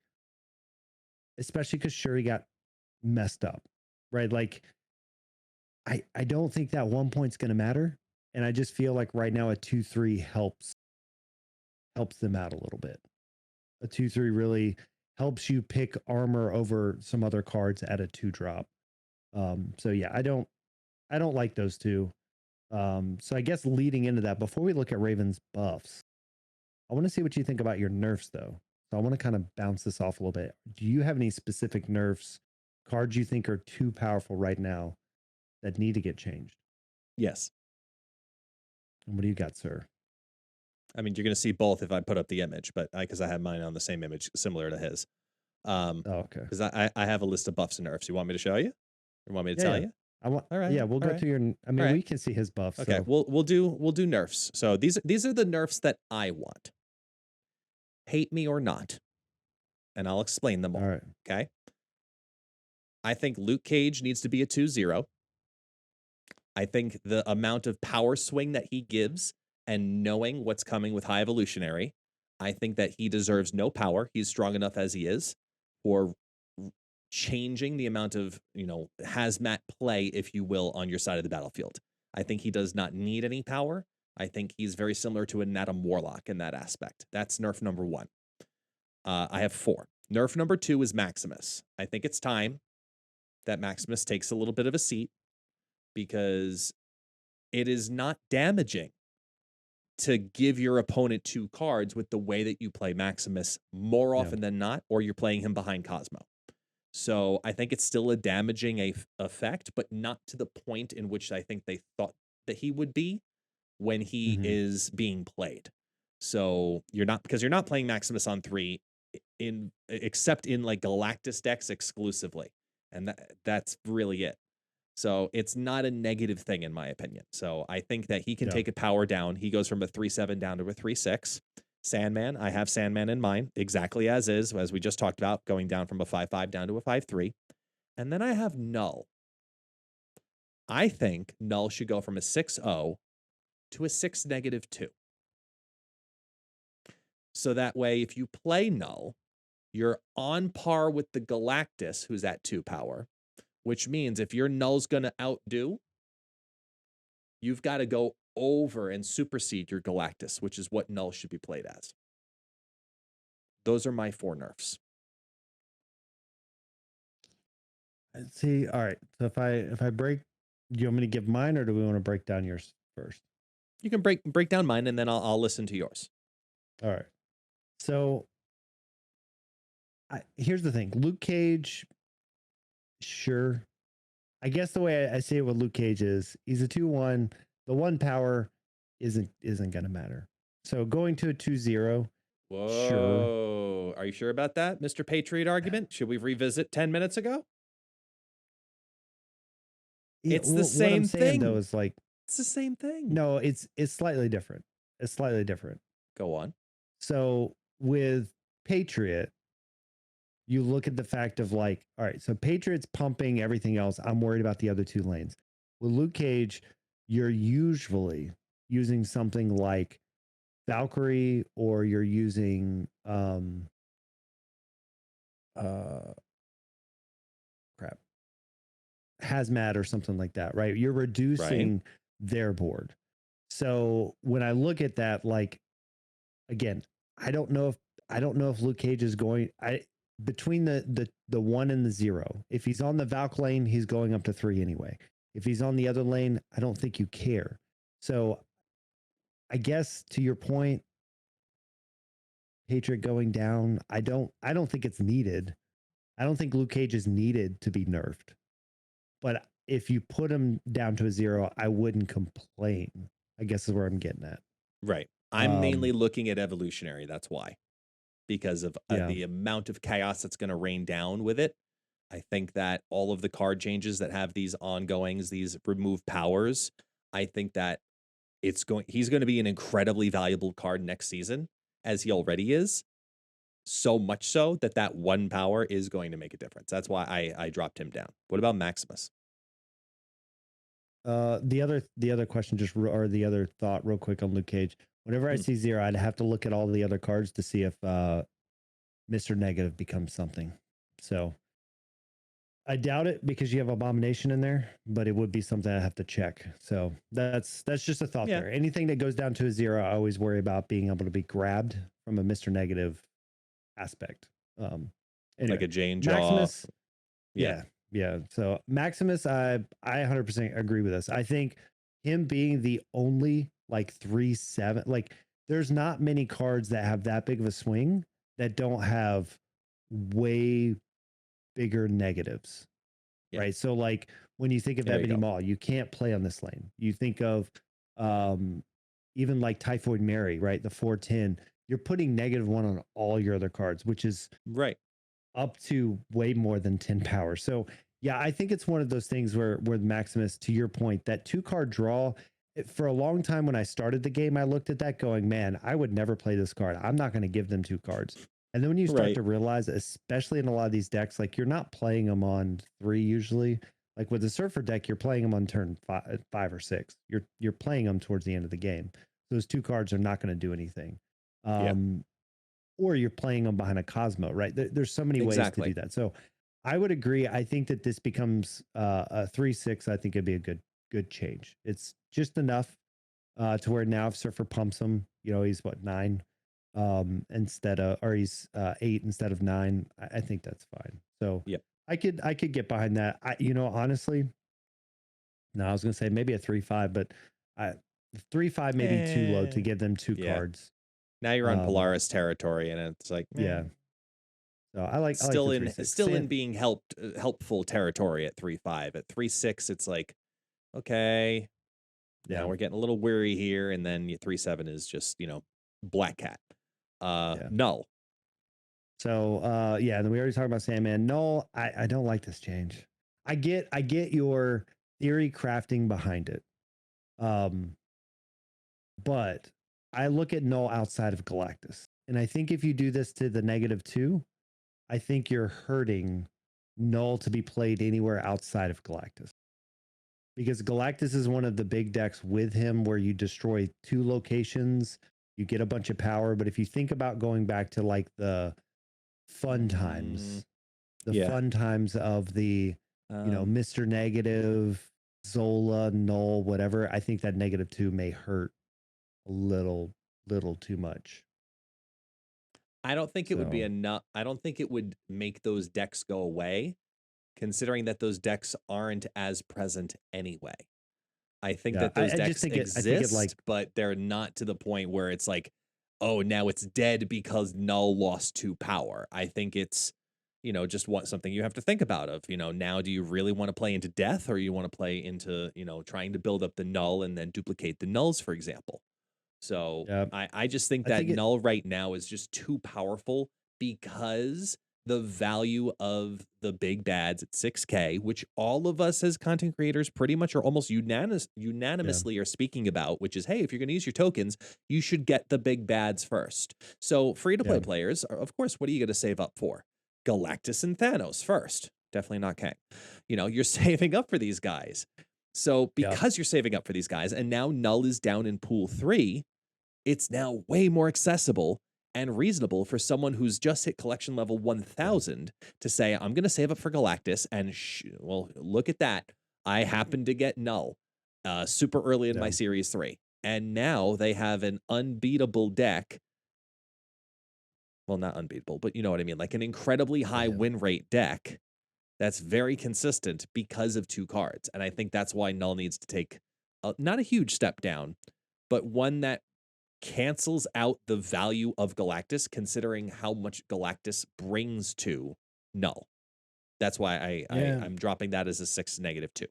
especially because Shuri got messed up, right? Like I don't think that 1 point's going to matter. And I just feel like right now a 2/3 helps them out a little bit. A 2/3 really helps you pick armor over some other cards at a 2-drop. So yeah, I don't like those 2. So I guess leading into that, before we look at Raven's buffs, I want to see what you think about your nerfs, though. So I want to kind of bounce this off a little bit. Do you have any specific nerfs, cards you think are too powerful right now that need to get changed? Yes. And what do you got, sir? I mean, you're going to see both if I put up the image, but because I have mine on the same image, similar to his. Okay. Because I have a list of buffs and nerfs. You want me to show you? You want me to tell you? I want. All right. Yeah, we'll go to your. I mean, we can see his buffs. Okay. So. We'll do nerfs. So these are the nerfs that I want. Hate me or not, and I'll explain them all. Right. Okay. I think Luke Cage needs to be a 2-0. I think the amount of power swing that he gives and knowing what's coming with High Evolutionary, I think that he deserves no power. He's strong enough as he is for changing the amount of, hazmat play, if you will, on your side of the battlefield. I think he does not need any power. I think he's very similar to an Adam Warlock in that aspect. That's nerf number 1. I have 4. Nerf number 2 is Maximus. I think it's time that Maximus takes a little bit of a seat, because it is not damaging to give your opponent 2 cards with the way that you play Maximus more often than not, or you're playing him behind Cosmo. So I think it's still a damaging effect, but not to the point in which I think they thought that he would be when he is being played. So you're not playing Maximus on 3 except in like Galactus decks exclusively. And that's really it. So it's not a negative thing in my opinion. So I think that he can take a power down. He goes from a 3-7 down to a 3-6. Sandman, I have Sandman in mind, exactly as is, as we just talked about, going down from a 5-5 down to a 5-3. And then I have Null. I think Null should go from a 6-0 to a 6-2. So that way, if you play Null, you're on par with the Galactus, who's at 2 power, which means if your Null's going to outdo, you've got to go over and supersede your Galactus, which is what Null should be played as. Those are my 4 nerfs. See, all right. So if I break, do you want me to give mine, or do we want to break down yours first? You can break down mine, and then I'll listen to yours. All right. So here's the thing. Luke Cage, sure. I guess the way I see it with Luke Cage is he's a 2-1. The 1 power isn't going to matter. So going to a 2-0. Whoa. Sure. Are you sure about that, Mr. Patriot argument? Should we revisit 10 minutes ago? Yeah, it's the same what I'm saying, thing. Though, is like it's the same thing. No, it's slightly different. It's slightly different. Go on. So with Patriot, you look at the fact of like, all right, so Patriot's pumping everything else. I'm worried about the other 2 lanes. With Luke Cage, you're usually using something like Valkyrie, or you're using Hazmat or something like that, right? You're reducing their board. So when I look at that, like, again, I don't know if Luke Cage is going between the 1 and the 0. If he's on the Valk lane, he's going up to 3 anyway. If he's on the other lane, I don't think you care. So I guess to your point, Patriot going down, I don't think it's needed. I don't think Luke Cage is needed to be nerfed. But if you put him down to a 0, I wouldn't complain, I guess is where I'm getting at. Right. I'm mainly looking at evolutionary. That's why. Because of the amount of chaos that's going to rain down with it. I think that all of the card changes that have these ongoings, these remove powers, I think that he's going to be an incredibly valuable card next season, as he already is. So much so that 1 power is going to make a difference. That's why I dropped him down. What about Maximus? The other question, or the other thought real quick on Luke Cage. Whenever I see 0, I'd have to look at all the other cards to see if Mr. Negative becomes something. So I doubt it, because you have Abomination in there, but it would be something I have to check. So that's just a thought there. Anything that goes down to a 0, I always worry about being able to be grabbed from a Mr. Negative aspect. Anyway, like a Jane Jaw. Maximus, yeah. So Maximus, I 100% agree with this. I think him being the only like 3/7, like there's not many cards that have that big of a swing that don't have way bigger negatives. Yeah. Right. So like when you think of There you Ebony go. Maw, you can't play on this lane. You think of even like Typhoid Mary, right? The 410, you're putting -1 on all your other cards, which is Right. up to way more than 10 power. So yeah, I think it's one of those things where Maximus, to your point, that 2-card draw, for a long time when I started the game, I looked at that going, man, I would never play this card. I'm not going to give them 2 cards. And then when you start Right. to realize, especially in a lot of these decks, like you're not playing them on 3 usually. Like with the Surfer deck, you're playing them on turn 5 or 6. You're playing them towards the end of the game. Those 2 cards are not going to do anything. Yeah. Or you're playing them behind a Cosmo, right? There's so many ways to do that. So I would agree. I think that this becomes a 3/6. I think it'd be a good change. It's just enough to where now if Surfer pumps him, you know, he's what, 9 instead of, or he's 8 instead of 9. I think that's fine. So Yep. I could get behind that. You know, honestly, no, I was gonna say maybe a 3/5, but 3/5 may be too low to give them 2 cards. Now you're on Polaris territory, and it's like, yeah. So I like still the in 3/6. still in being helpful territory at 3/5. At 3/6, it's like, okay, now we're getting a little weary here, and then 3/7 is just, you know, Black Cat. Null. So yeah, and then we already talked about Sandman. No, I don't like this change. I get your theory crafting behind it. But I look at Null outside of Galactus. And I think if you do this to the -2, I think you're hurting Null to be played anywhere outside of Galactus. Because Galactus is one of the big decks with him where you destroy 2 locations, you get a bunch of power. But if you think about going back to like the fun times, fun times of the, you know, Mr. Negative, Zola, Null, whatever, I think that -2 may hurt a little too much. I don't think it would be enough. I don't think it would make those decks go away, considering that those decks aren't as present anyway. I think that those decks exist, but they're not to the point where it's like, oh, now it's dead because Null lost 2 power. I think it's, you know, just something you have to think about of, you know, now do you really want to play into death, or you want to play into, you know, trying to build up the Null and then duplicate the Nulls, for example. So I just think that Null right now is just too powerful because the value of the big bads at 6K, which all of us as content creators pretty much are almost unanimously are speaking about, which is, hey, if you're going to use your tokens, you should get the big bads first. So free-to-play players, of course, what are you going to save up for? Galactus and Thanos first. Definitely not Kang. You know, you're saving up for these guys. So because you're saving up for these guys, and now Null is down in pool 3, it's now way more accessible and reasonable for someone who's just hit collection level 1000 to say, I'm going to save up for Galactus, and well, look at that. I happened to get Null super early in my Series 3. And now they have an unbeatable deck. Well, not unbeatable, but you know what I mean? Like an incredibly high win rate deck that's very consistent because of 2 cards. And I think that's why Null needs to take not a huge step down, but one that cancels out the value of Galactus, considering how much Galactus brings to Null. That's why I'm dropping that as a 6 -2.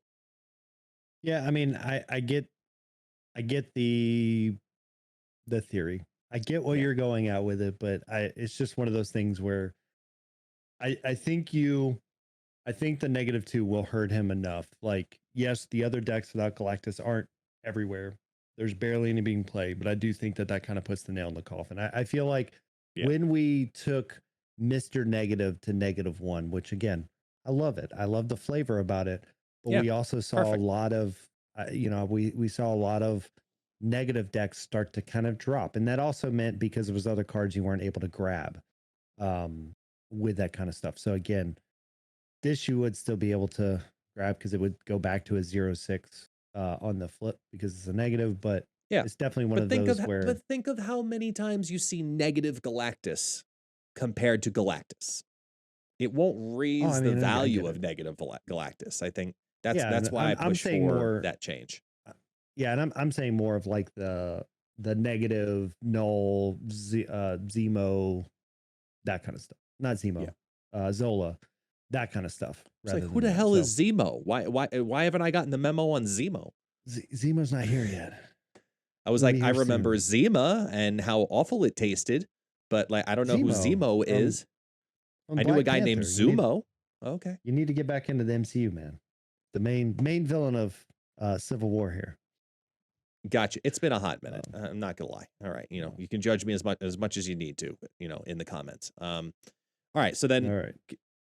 Yeah, I mean, I get the theory. I get what you're going at with it, but it's just one of those things where I think the -2 will hurt him enough. Like, yes, the other decks without Galactus aren't everywhere. There's barely any being played, but I do think that kind of puts the nail in the coffin. I feel like when we took Mr. Negative to -1, which again, I love it. I love the flavor about it. But we also saw a lot of, you know, we saw a lot of negative decks start to kind of drop. And that also meant because it was other cards you weren't able to grab with that kind of stuff. So again, this you would still be able to grab because it would go back to a 0/6 on the flip because it's a negative, but it's definitely one of those where. But think of how many times you see negative Galactus compared to Galactus. It won't raise the value of negative Galactus. I think that's why I push for that change. Yeah, and I'm saying more of like the negative, null, Zemo, that kind of stuff. Not Zemo, Zola, that kind of stuff. It's Rather like, who than the that. hell So is Zemo? Why haven't I gotten the memo on Zemo? Zemo's not here yet. I was He'll like, be I here remember soon. Zima and how awful it tasted, but like, I don't know who Zemo is. From I knew a Black guy named Panther. Zumo. Okay. You need to get back into the MCU, man. The main villain of Civil War here. Gotcha. It's been a hot minute. I'm not gonna lie. All right, you know, you can judge me as much as you need to, you know, in the comments. All right, so then All right.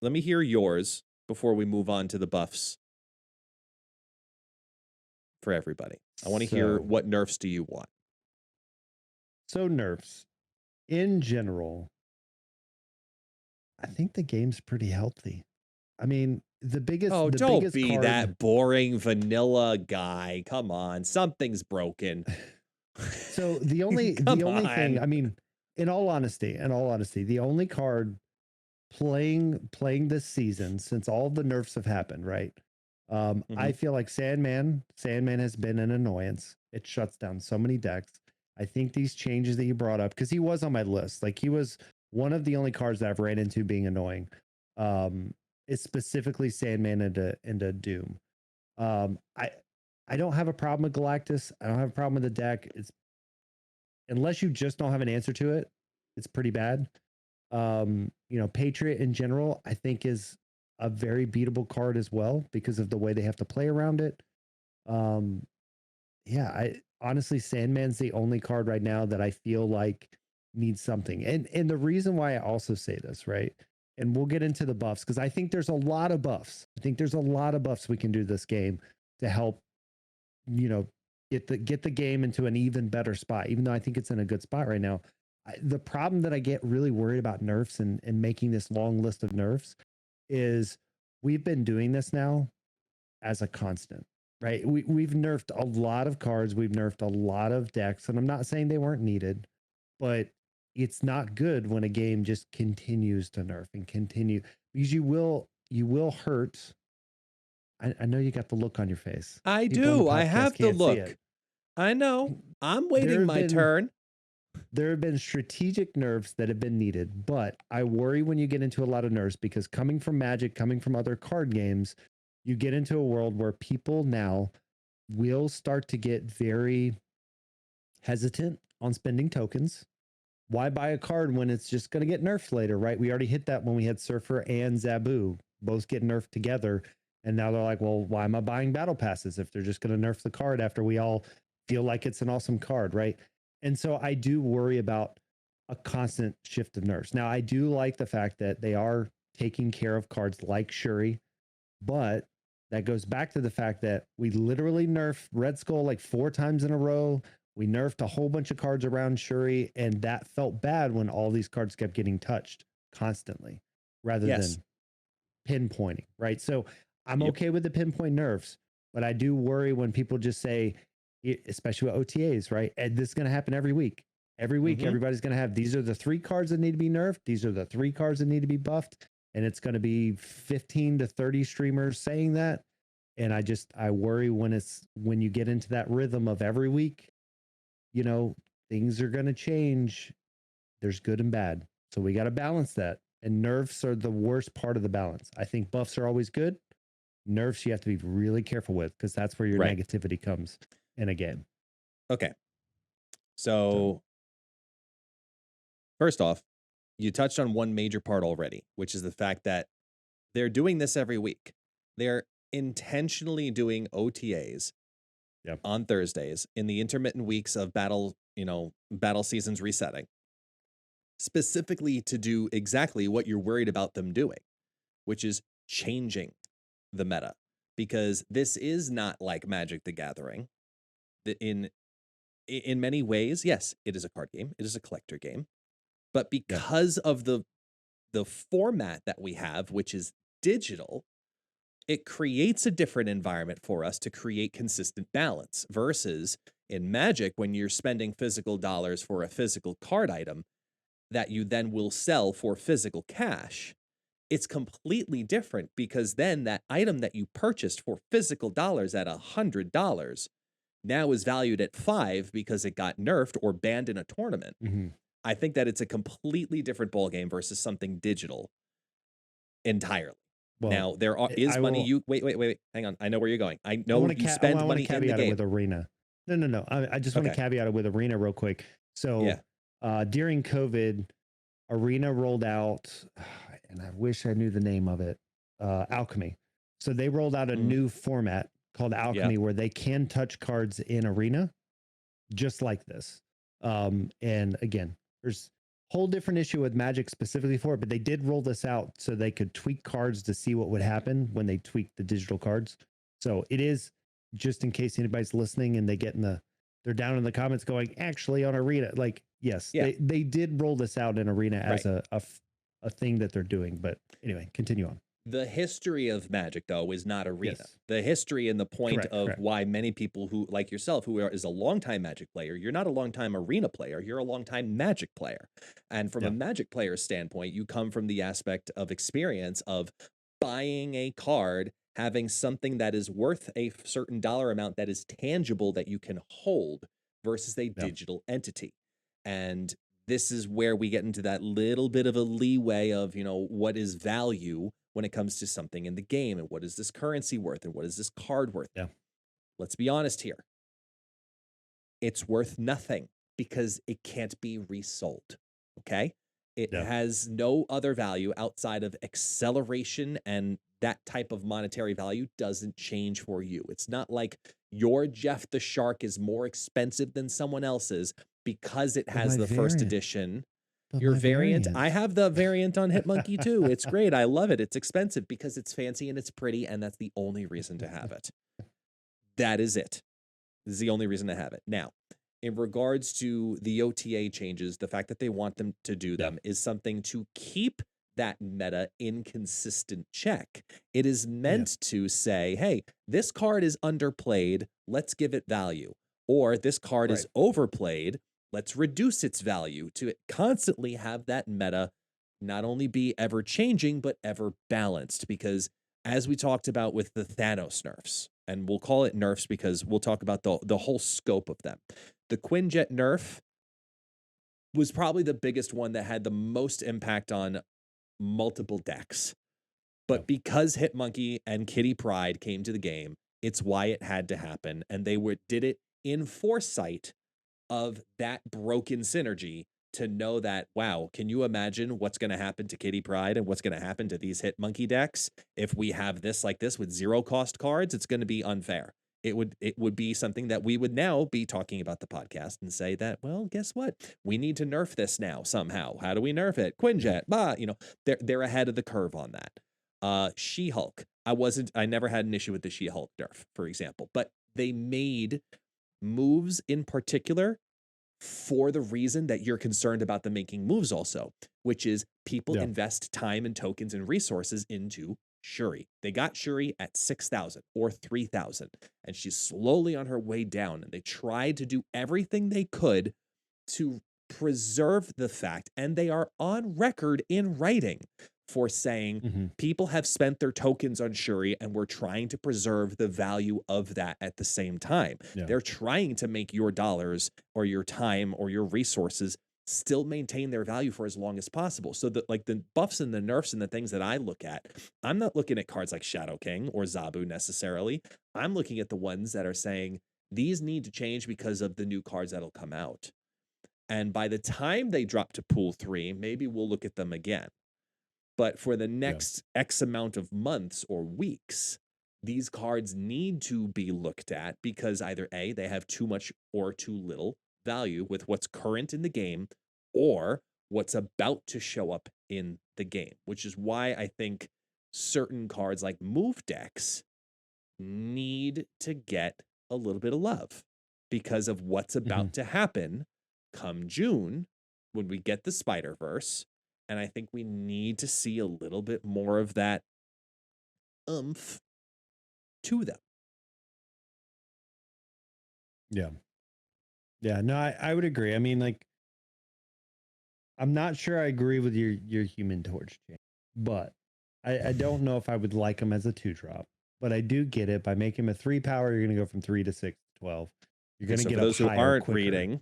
let me hear yours before we move on to the buffs for everybody. I want to hear what nerfs do you want? So nerfs, in general, I think the game's pretty healthy. I mean, the biggest. Oh, the don't biggest be card... that boring vanilla guy. Come on, something's broken. So the only thing, I mean, in all honesty, the only card playing this season, since all the nerfs have happened, right? I feel like Sandman has been an annoyance. It shuts down so many decks. I think these changes that you brought up, because he was on my list, like he was one of the only cards that I've ran into being annoying. Is specifically Sandman into Doom. I don't have a problem with Galactus. I don't have a problem with the deck. It's, unless you just don't have an answer to it, it's pretty bad. You know, Patriot in general, I think is a very beatable card as well because of the way they have to play around it. Yeah, I honestly, Sandman's the only card right now that I feel like needs something. And the reason why I also say this, right? And we'll get into the buffs, because I think there's a lot of buffs. I think there's a lot of buffs we can do this game to help, you know, get the game into an even better spot, even though I think it's in a good spot right now. The problem that I get really worried about nerfs and making this long list of nerfs is we've been doing this now as a constant, right? We've nerfed a lot of cards, we've nerfed a lot of decks, and I'm not saying they weren't needed, but it's not good when a game just continues to nerf and continue, because you will hurt. I know you got the look on your face. I People on the do. I podcast have the can't see look. it. I know. I'm waiting my turn. There have been strategic nerfs that have been needed, but I worry when you get into a lot of nerfs, because coming from Magic, coming from other card games, you get into a world where people now will start to get very hesitant on spending tokens. Why buy a card when it's just going to get nerfed later, right? We already hit that when we had Surfer and Zabu both get nerfed together. And now they're like, well, why am I buying battle passes if they're just going to nerf the card after we all feel like it's an awesome card, right? And so I do worry about a constant shift of nerfs. Now, I do like the fact that they are taking care of cards like Shuri, but that goes back to the fact that we literally nerfed Red Skull like 4 times in a row. We nerfed a whole bunch of cards around Shuri, and that felt bad when all these cards kept getting touched constantly rather than pinpointing, right? So I'm okay with the pinpoint nerfs, but I do worry when people just say, especially with OTAs, right? And this is going to happen every week. Every week, everybody's going to have, these are the 3 cards that need to be nerfed. These are the 3 cards that need to be buffed. And it's going to be 15 to 30 streamers saying that. And I worry when you get into that rhythm of every week, you know, things are going to change. There's good and bad. So we got to balance that. And nerfs are the worst part of the balance. I think buffs are always good. Nerfs you have to be really careful with, because that's where your negativity comes in a game. Okay. So first off, you touched on one major part already, which is the fact that they're doing this every week. They're intentionally doing OTAs on Thursdays in the intermittent weeks of battle seasons resetting, specifically to do exactly what you're worried about them doing, which is changing the meta, because this is not like Magic the Gathering. In many ways, yes, it is a card game. It is a collector game. But because of the format that we have, which is digital, it creates a different environment for us to create consistent balance, versus in Magic, when you're spending physical dollars for a physical card item that you then will sell for physical cash. It's completely different, because then that item that you purchased for physical dollars at $100 now is valued at 5 because it got nerfed or banned in a tournament. I think that it's a completely different ballgame versus something digital entirely. Well, now there is money. You wait, hang on. I know where you're going. I know you spend money in the game with Arena. No. I just want to caveat it with Arena real quick. So during COVID, Arena rolled out, and I wish I knew the name of it, Alchemy. So they rolled out a new format called Alchemy where they can touch cards in Arena just like this. And again, there's a whole different issue with Magic specifically for it, but they did roll this out so they could tweak cards to see what would happen when they tweaked the digital cards. So it is, just in case anybody's listening and they're down in the comments going, actually on Arena, like, yes, they did roll this out in Arena as a thing that they're doing. But anyway, continue on. The history of Magic, though, is not Arena. Yes. The history and the point of why many people who, like yourself, is a longtime Magic player, you're not a longtime Arena player, you're a longtime Magic player. And from a Magic player's standpoint, you come from the aspect of experience of buying a card, having something that is worth a certain dollar amount that is tangible that you can hold versus a digital entity. And this is where we get into that little bit of a leeway of, what is value when it comes to something in the game, and what is this currency worth, and what is this card worth? Let's be honest here. It's worth nothing because it can't be resold. Okay. It has no other value outside of acceleration, and that type of monetary value doesn't change for you. It's not like your Jeff the Shark is more expensive than someone else's because it has the first edition. Your variant. I have the variant on Hitmonkey too. It's great. I love it. It's expensive because it's fancy and it's pretty, and that's the only reason to have it. That is it. This is the only reason to have it. Now, in regards to the OTA changes, the fact that they want them to do them is something to keep that meta in consistent check. It is meant to say, hey, this card is underplayed. Let's give it value. Or this card is overplayed. Let's reduce its value to constantly have that meta not only be ever changing, but ever balanced. Because as we talked about with the Thanos nerfs, and we'll call it nerfs because we'll talk about the whole scope of them. The Quinjet nerf was probably the biggest one that had the most impact on multiple decks. But because Hitmonkey and Kitty Pryde came to the game, it's why it had to happen. And they did it in foresight of that broken synergy to know that, wow, can you imagine what's going to happen to Kitty Pryde and what's going to happen to these Hitmonkey decks if we have this like this with 0 cost cards? It's going to be unfair. It would be something that we would now be talking about the podcast and say that, well, guess what? We need to nerf this now somehow. How do we nerf it? Quinjet, they're ahead of the curve on that. She-Hulk. I never had an issue with the She-Hulk nerf, for example, but they made moves in particular for the reason that you're concerned about them making moves also, which is people invest time and tokens and resources into Shuri. They got Shuri at 6,000 or 3,000, and she's slowly on her way down, and they tried to do everything they could to preserve the fact, and they are on record in writing for saying people have spent their tokens on Shuri, and we're trying to preserve the value of that at the same time. They're trying to make your dollars or your time or your resources still maintain their value for as long as possible. So that like the buffs and the nerfs and the things that I look at, I'm not looking at cards like Shadow King or Zabu necessarily. I'm looking at the ones that are saying these need to change because of the new cards that'll come out. And by the time they drop to pool 3, maybe we'll look at them again. But for the next X amount of months or weeks, these cards need to be looked at because either A, they have too much or too little value with what's current in the game or what's about to show up in the game, which is why I think certain cards like move decks need to get a little bit of love because of what's about to happen come June when we get the Spider-Verse. And I think we need to see a little bit more of that oomph to them. Yeah, no, I would agree. I mean, like, I'm not sure I agree with your Human Torch change, but I don't know if I would like him as a 2-drop. But I do get it. By making him a 3 power, you're going to go from 3 to 6 to 12. You're going to So get for up those who higher aren't quicker. reading,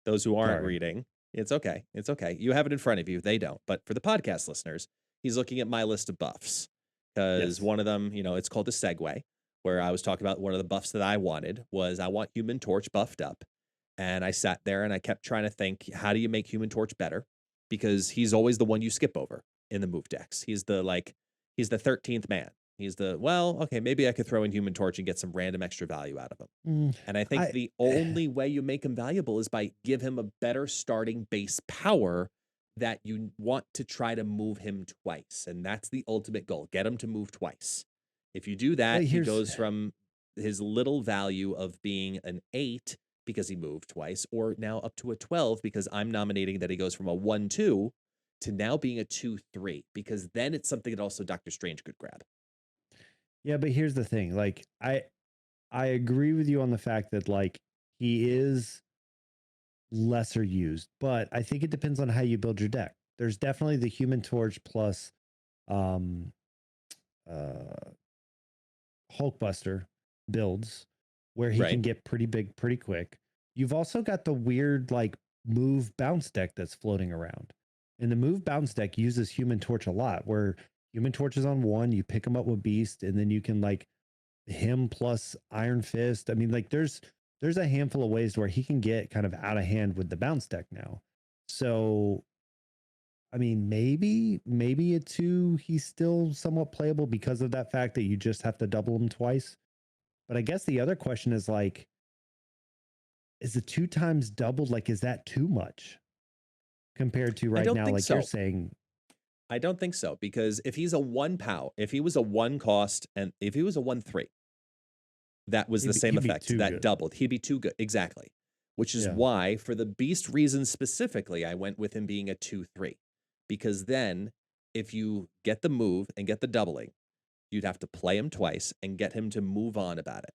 those who aren't Sorry. reading, it's okay. It's okay. You have it in front of you. They don't. But for the podcast listeners, he's looking at my list of buffs because Yes. one of them, it's called a segue, where I was talking about one of the buffs that I wanted was I want Human Torch buffed up. And I sat there and I kept trying to think, how do you make Human Torch better? Because he's always the one you skip over in the move decks. He's the 13th man. He's okay, maybe I could throw in Human Torch and get some random extra value out of him. And I think the only way you make him valuable is by give him a better starting base power that you want to try to move him twice. And that's the ultimate goal. Get him to move twice. If you do that, he goes from his little value of being an 8 because he moved twice, or now up to a 12 because I'm nominating that he goes from a 1-2 to now being a 2-3, because then it's something that also Dr. Strange could grab. Yeah, but here's the thing. Like, I agree with you on the fact that, like, he is lesser used, but I think it depends on how you build your deck. There's definitely the Human Torch plus Hulkbuster builds where he can get pretty big pretty quick. You've also got the weird, like, move bounce deck that's floating around. And the move bounce deck uses Human Torch a lot, where Human Torch is on 1, you pick him up with Beast, and then you can, like, him plus Iron Fist. I mean, like, there's a handful of ways where he can get kind of out of hand with the bounce deck now. So, I mean, maybe a 2, he's still somewhat playable because of that fact that you just have to double him twice. But I guess the other question is, like, is the 2 times doubled, like, is that too much compared to right now, like you're saying? I don't think so, because if he's a 1 POW, if he was a 1 cost, and if he was a 1-3, that was the same effect. That doubled. He'd be too good. Exactly. Which is why, for the Beast reason specifically, I went with him being a 2-3. Because then, if you get the move and get the doubling, you'd have to play him twice and get him to move on about it.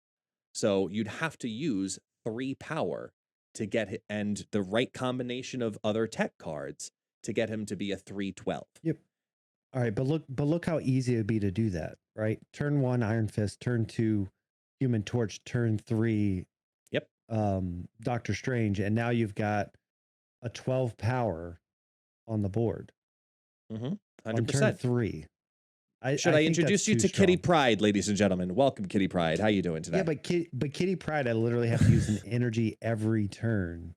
So you'd have to use 3 power to get it, and the right combination of other tech cards to get him to be a 3-12. Yep. All right, but look how easy it'd be to do that, right? Turn 1 Iron Fist, turn 2 Human Torch, turn 3 Doctor Strange, and now you've got a 12 power on the board. 100%. On turn 3. Should I introduce you to Kitty Pryde, ladies and gentlemen? Welcome, Kitty Pryde. How you doing today? Yeah, but Kitty Pryde, I literally have to use an energy every turn,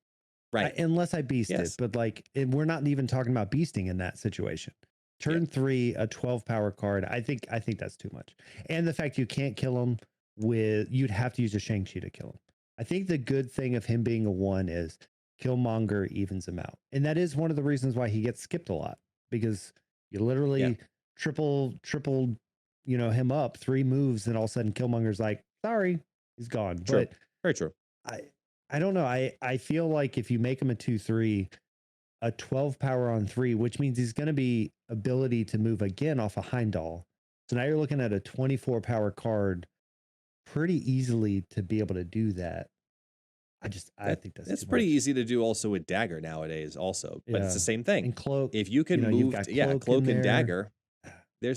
right? Unless I beast it. But, like, we're not even talking about beasting in that situation. Turn 3, a 12 power card. I think that's too much. And the fact you can't kill him you'd have to use a Shang-Chi to kill him. I think the good thing of him being a 1 is Killmonger evens him out. And that is one of the reasons why he gets skipped a lot, because you literally triple, him up 3 moves, and all of a sudden Killmonger's like, sorry, he's gone. True. But very true. I don't know. I feel like if you make him a 2-3, a 12 power on 3, which means he's going to be ability to move again off a Heimdall. So now you're looking at a 24 power card pretty easily to be able to do that. I think that's pretty easy to do also with Dagger nowadays also, but it's the same thing. And Cloak, if you can move, Cloak and Dagger, you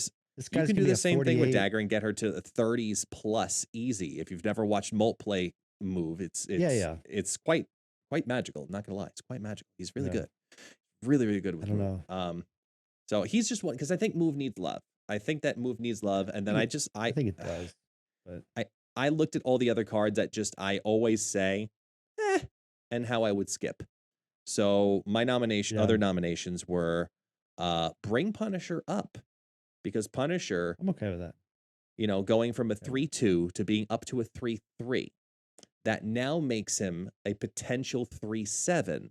can do the same thing with Dagger and get her to 30s plus easy. If you've never watched Molt play move, it's quite magical. I'm not gonna lie, it's quite magical. He's really good, really good with move. So he's just one, because I think move needs love. I think that move needs love, and then I think it does. But I looked at all the other cards that I always say, and how I would skip. So my other nominations were, bring Punisher up, because Punisher, I'm okay with that. Going from a 3-2 to being up to a 3-3, that now makes him a potential 3-7,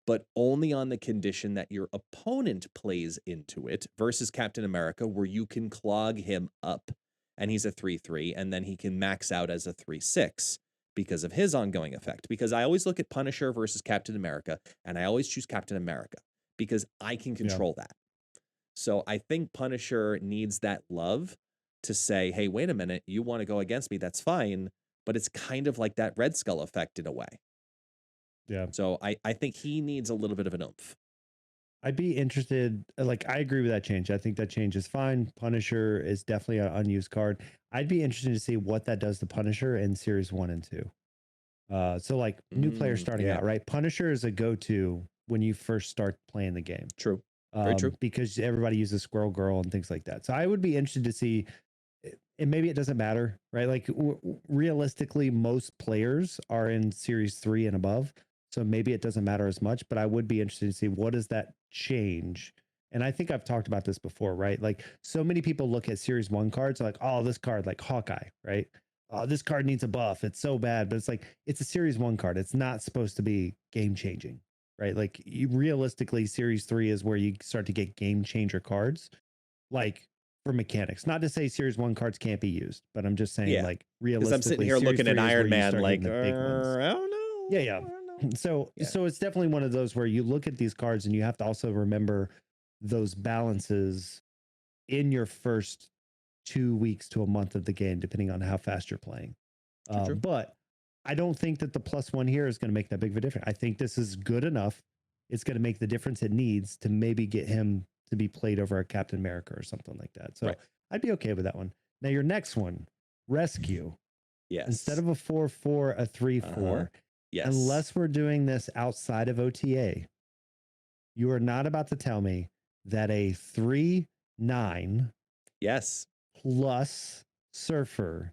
but only on the condition that your opponent plays into it, versus Captain America, where you can clog him up and he's a 3-3, and then he can max out as a 3-6 because of his ongoing effect. Because I always look at Punisher versus Captain America, and I always choose Captain America because I can control that. So I think Punisher needs that love to say, hey, wait a minute, you want to go against me, that's fine, but it's kind of like that Red Skull effect in a way. Yeah. So I think he needs a little bit of an oomph. I'd be interested. Like, I agree with that change. I think that change is fine. Punisher is definitely an unused card. I'd be interested to see what that does to Punisher in series 1 and 2. So like new players starting out, right? Punisher is a go-to when you first start playing the game. True. Very true. Because everybody uses Squirrel Girl and things like that. So I would be interested to see, and maybe it doesn't matter, right? Like realistically, most players are in Series 3 and above. So maybe it doesn't matter as much, but I would be interested to see what does that change. And I think I've talked about this before, right? Like so many people look at Series 1 cards like, oh, this card, like Hawkeye, right? Oh, this card needs a buff. It's so bad. But it's like, it's a Series 1 card. It's not supposed to be game changing, right? Like realistically, Series 3 is where you start to get game changer cards. Like for mechanics, not to say Series 1 cards can't be used, but I'm just saying like realistically, I'm sitting here looking at Iron Man like, I don't know. Yeah. So it's definitely one of those where you look at these cards and you have to also remember those balances in your first 2 weeks to a month of the game, depending on how fast you're playing. But I don't think that the +1 here is going to make that big of a difference. I think this is good enough. It's going to make the difference it needs to maybe get him to be played over a Captain America or something like that. So I'd be okay with that one. Now your next one, Rescue. Yes. Instead of a 4/4, a 3/4. Yes. Unless we're doing this outside of OTA, you are not about to tell me that a 3/9 yes plus Surfer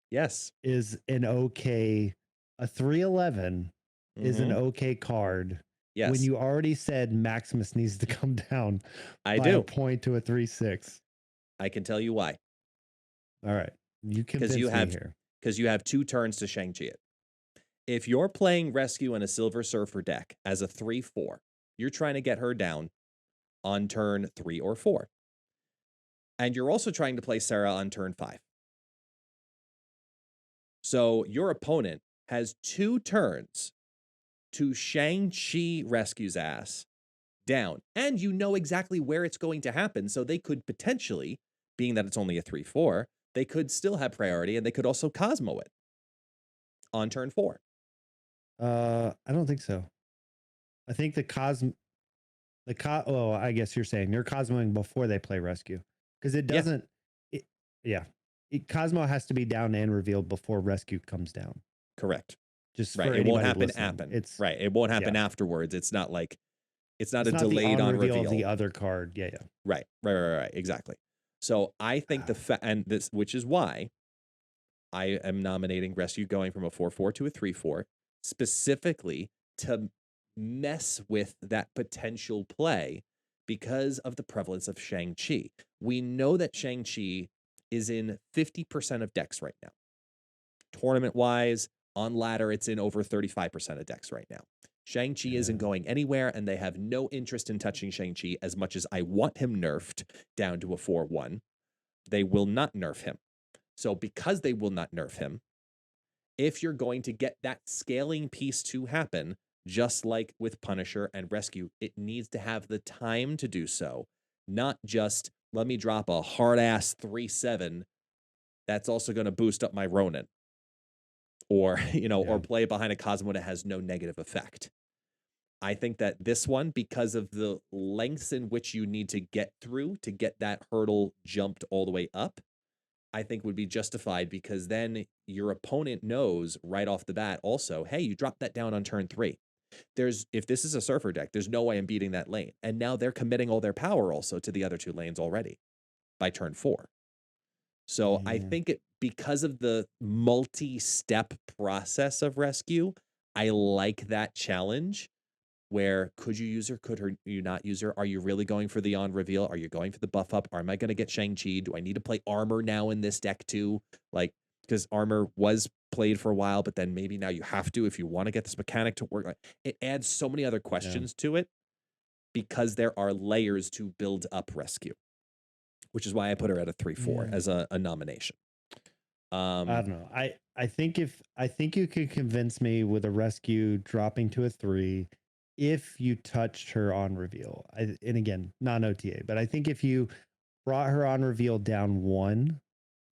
yes is an okay, a 3/11 is an okay card. Yes. When you already said Maximus needs to come down by a point to a 3/6. I can tell you why. All right. You convince me here. Because you have 2 turns to Shang-Chi it. If you're playing Rescue in a Silver Surfer deck as a 3/4, you're trying to get her down on turn 3 or 4. And you're also trying to play Sarah on turn 5. So your opponent has 2 turns to Shang-Chi Rescue's ass down. And you know exactly where it's going to happen. So they could potentially, being that it's only a 3/4, they could still have priority and they could also Cosmo it on turn 4. I don't think so. I think I guess you're saying they're Cosmoing before they play Rescue. Because it doesn't, Cosmo has to be down and revealed before Rescue comes down. Correct. Just right. It won't happen. It's right. It won't happen afterwards. It's not like it's not a delayed on reveal of the other card. Yeah. Right. Exactly. So I think which is why I am nominating Rescue going from a 4/4 to a 3/4 specifically to mess with that potential play because of the prevalence of Shang-Chi. We know that Shang-Chi is in 50% of decks right now. Tournament-wise, on ladder, it's in over 35% of decks right now. Shang-Chi isn't going anywhere, and they have no interest in touching Shang-Chi as much as I want him nerfed down to a 4/1. They will not nerf him. So because they will not nerf him, if you're going to get that scaling piece to happen, just like with Punisher and Rescue, it needs to have the time to do so, not just let me drop a hard-ass 3/7 that's also going to boost up my Ronin. Or, or play behind a Cosmo that has no negative effect. I think that this one, because of the lengths in which you need to get through to get that hurdle jumped all the way up, I think would be justified because then your opponent knows right off the bat also, hey, you dropped that down on turn 3. If this is a Surfer deck, there's no way I'm beating that lane. And now they're committing all their power also to the other 2 lanes already by turn 4. So I think because of the multi-step process of Rescue, I like that challenge where could you use her? Could you not use her? Are you really going for the on reveal? Are you going for the buff up? Or am I going to get Shang-Chi? Do I need to play armor now in this deck too? Like, because armor was played for a while, but then maybe now you have to if you want to get this mechanic to work. It adds so many other questions to it because there are layers to build up Rescue, which is why I put her at a 3/4 as a nomination. I don't know. I think you could convince me with a Rescue dropping to a 3 if you touched her on reveal. And again, non-OTA, but I think if you brought her on reveal down 1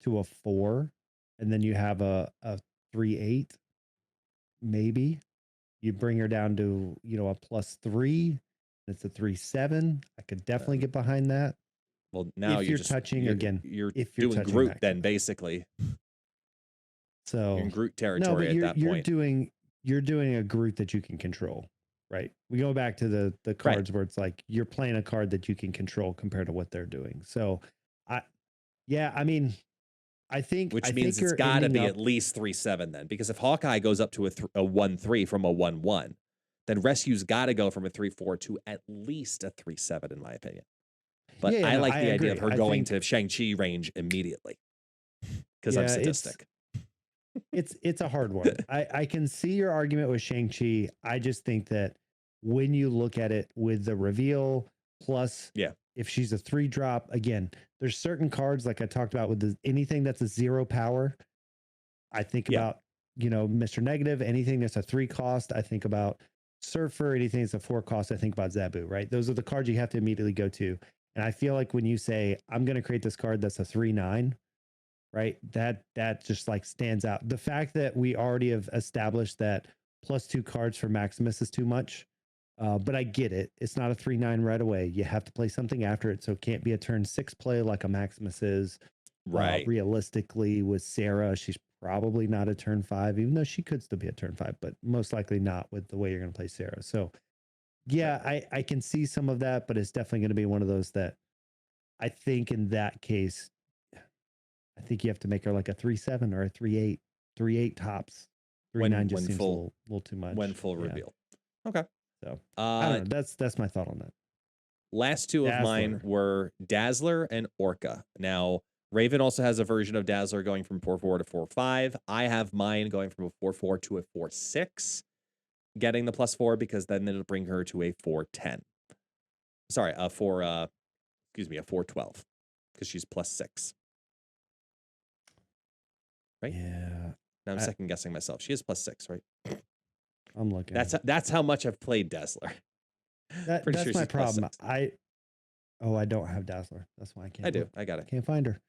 to a 4, and then you have a 3/8, maybe you bring her down to a +3. It's a 3/7. I could definitely get behind that. Well, now if you're touching you're doing Groot then basically. So you're in Groot territory at that point. you're doing a group that you can control, right? We go back to the cards where it's like you're playing a card that you can control compared to what they're doing. So, I mean, Which I means think it's you're got to ending be up. at least 3/7 then, because if Hawkeye goes up to a 1/3 from a 1/1, then Rescue's got to go from a 3/4 to at least a 3/7 in my opinion. But Yeah, I no, like I the idea agree. of her I going think to Shang-Chi range immediately because I'm sadistic. It's a hard one. I can see your argument with Shang-Chi. I just think that when you look at it with the reveal plus Yeah. if she's a 3-drop, again, there's certain cards like I talked about with anything that's a 0 power. I think about, Mr. Negative, anything that's a 3 cost. I think about Surfer, anything that's a 4 cost. I think about Zabu, right? Those are the cards you have to immediately go to. And I feel like when you say, I'm going to create this card that's a 3/9, right? That just like stands out. The fact that we already have established that +2 cards for Maximus is too much. But I get it. It's not a 3/9 right away. You have to play something after it. So it can't be a turn 6 play like a Maximus is. Right. Realistically, with Sarah, she's probably not a turn 5, even though she could still be a turn 5, but most likely not with the way you're going to play Sarah. So, yeah, I can see some of that, but it's definitely going to be one of those that I think in that case, I think you have to make her like a 3/7 or a 3/8, 3/8 tops. 3/9 just seems a little too much. When full reveal. Okay. So I don't know. That's my thought on that. Last two of mine were Dazzler and Orca. Now, Raven also has a version of Dazzler going from 4/4 to 4/5. I have mine going from a 4/4 to a 4/6, getting the +4 because then it'll bring her to a 4/10. Sorry, a 4/12 because she's +6. Right? Yeah. Now I'm second guessing myself. She is +6, right? I'm looking. That's how much I've played Dazzler. That's sure my problem. I don't have Dazzler. That's why I can't. I do. I got it. Can't find her.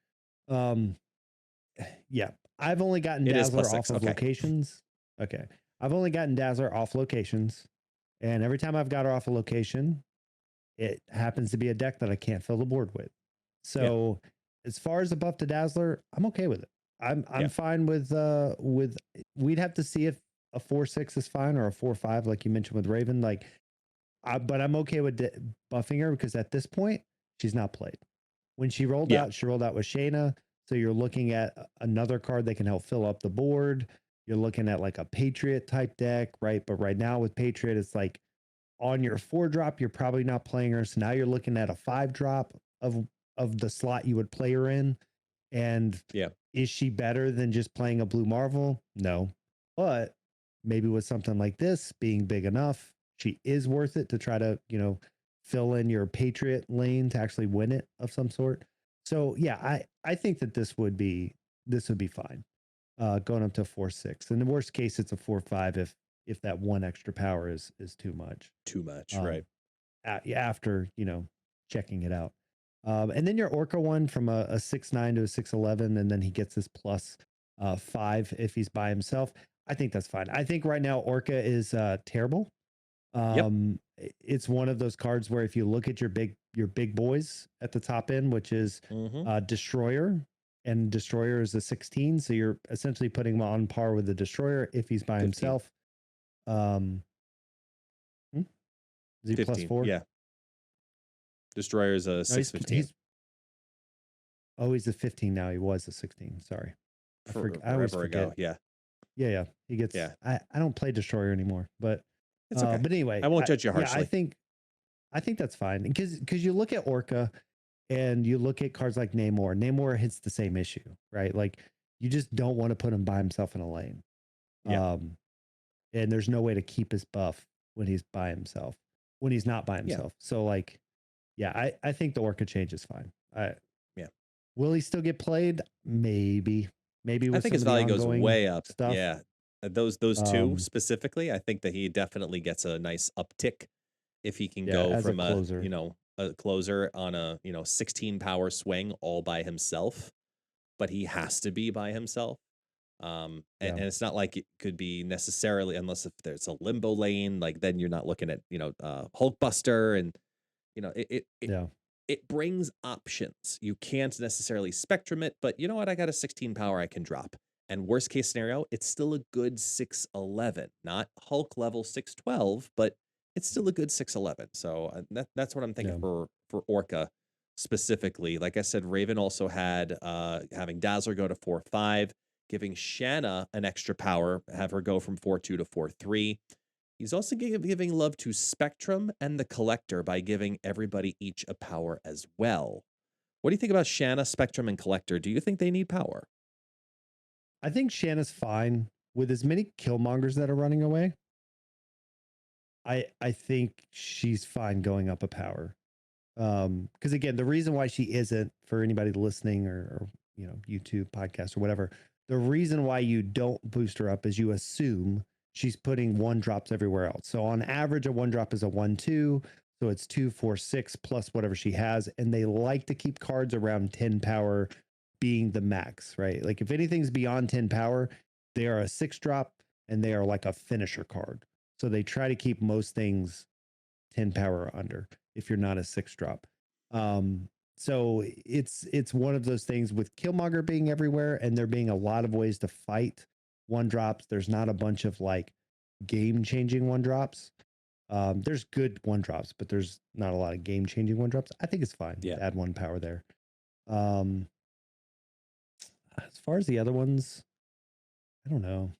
Yeah. I've only gotten Dazzler off of locations. Okay. I've only gotten Dazzler off locations. And every time I've got her off a location, it happens to be a deck that I can't fill the board with. So as far as the buff to Dazzler, I'm okay with it. I'm fine with we'd have to see if a 4/6 is fine or a 4/5, like you mentioned with Raven. But I'm okay with buffing her because at this point, she's not played. When she rolled out with Shayna. So you're looking at another card that can help fill up the board. You're looking at like a Patriot type deck, right? But right now with Patriot, it's like on your 4-drop, you're probably not playing her. So now you're looking at a 5-drop of the slot you would play her in. And is she better than just playing a Blue Marvel? No. But maybe with something like this being big enough, she is worth it to try to, fill in your Patriot lane to actually win it of some sort. So yeah, I think that this would be fine. Going up to 4/6. In the worst case, it's a 4/5 if that one extra power is too much. Too much, right? After checking it out. And then your Orca one from a 6/9 to a 6/11, and then he gets his +5 if he's by himself. I think that's fine. I think right now Orca is terrible. It's one of those cards where if you look at your big boys at the top end, which is Destroyer, and Destroyer is a 16, so you're essentially putting him on par with the Destroyer if he's by 15. Himself. Is he 15, +4? Yeah. Destroyer is a 6/15. He's a 15 now. He was a 16. Sorry. I always forget. Yeah. He gets. Yeah. I don't play Destroyer anymore, but it's okay. But anyway, I won't judge you harshly. Yeah, I think that's fine because you look at Orca and you look at cards like Namor. Namor hits the same issue, right? Like you just don't want to put him by himself in a lane. Yeah. And there's no way to keep his buff when he's by himself, when he's not by himself. Yeah. So like, yeah, I think the Orca change is fine. Will he still get played? Maybe. I think his value goes way up. Stuff. Yeah. Those two specifically, I think that he definitely gets a nice uptick if he can go from a closer on a 16 power swing all by himself, but he has to be by himself. And it's not like it could be necessarily, unless if there's a limbo lane, like then you're not looking at Hulkbuster, and it brings options. You can't necessarily spectrum it, but you know what? I got a 16 power I can drop. And worst case scenario, it's still a good 611, not Hulk level 612, but it's still a good 611. So that's what I'm thinking for Orca specifically. Like I said, Raven also had having Dazzler go to 4-5, giving Shanna an extra power, have her go from 4-2 to 4-3. He's also giving love to Spectrum and the Collector by giving everybody each a power as well. What do you think about Shanna, Spectrum, and Collector? Do you think they need power? I think Shanna's fine with as many Killmongers that are running away. I think she's fine going up a power. Because again, the reason why she isn't, for anybody listening or YouTube podcast or whatever, the reason why you don't boost her up is you assume she's putting 1-drops everywhere else. So on average, a 1-drop is a 1-2. So it's 2, 4, 6 plus whatever she has. And they like to keep cards around 10 power being the max, right? Like if anything's beyond 10 power, they are a 6-drop and they are like a finisher card. So they try to keep most things 10 power or under if you're not a 6-drop. So it's one of those things with Killmonger being everywhere and there being a lot of ways to fight 1-drops. There's not a bunch of like game-changing 1-drops. There's good 1-drops, but there's not a lot of game-changing 1-drops. I think it's fine to add 1 power there. As far as the other ones, I don't know.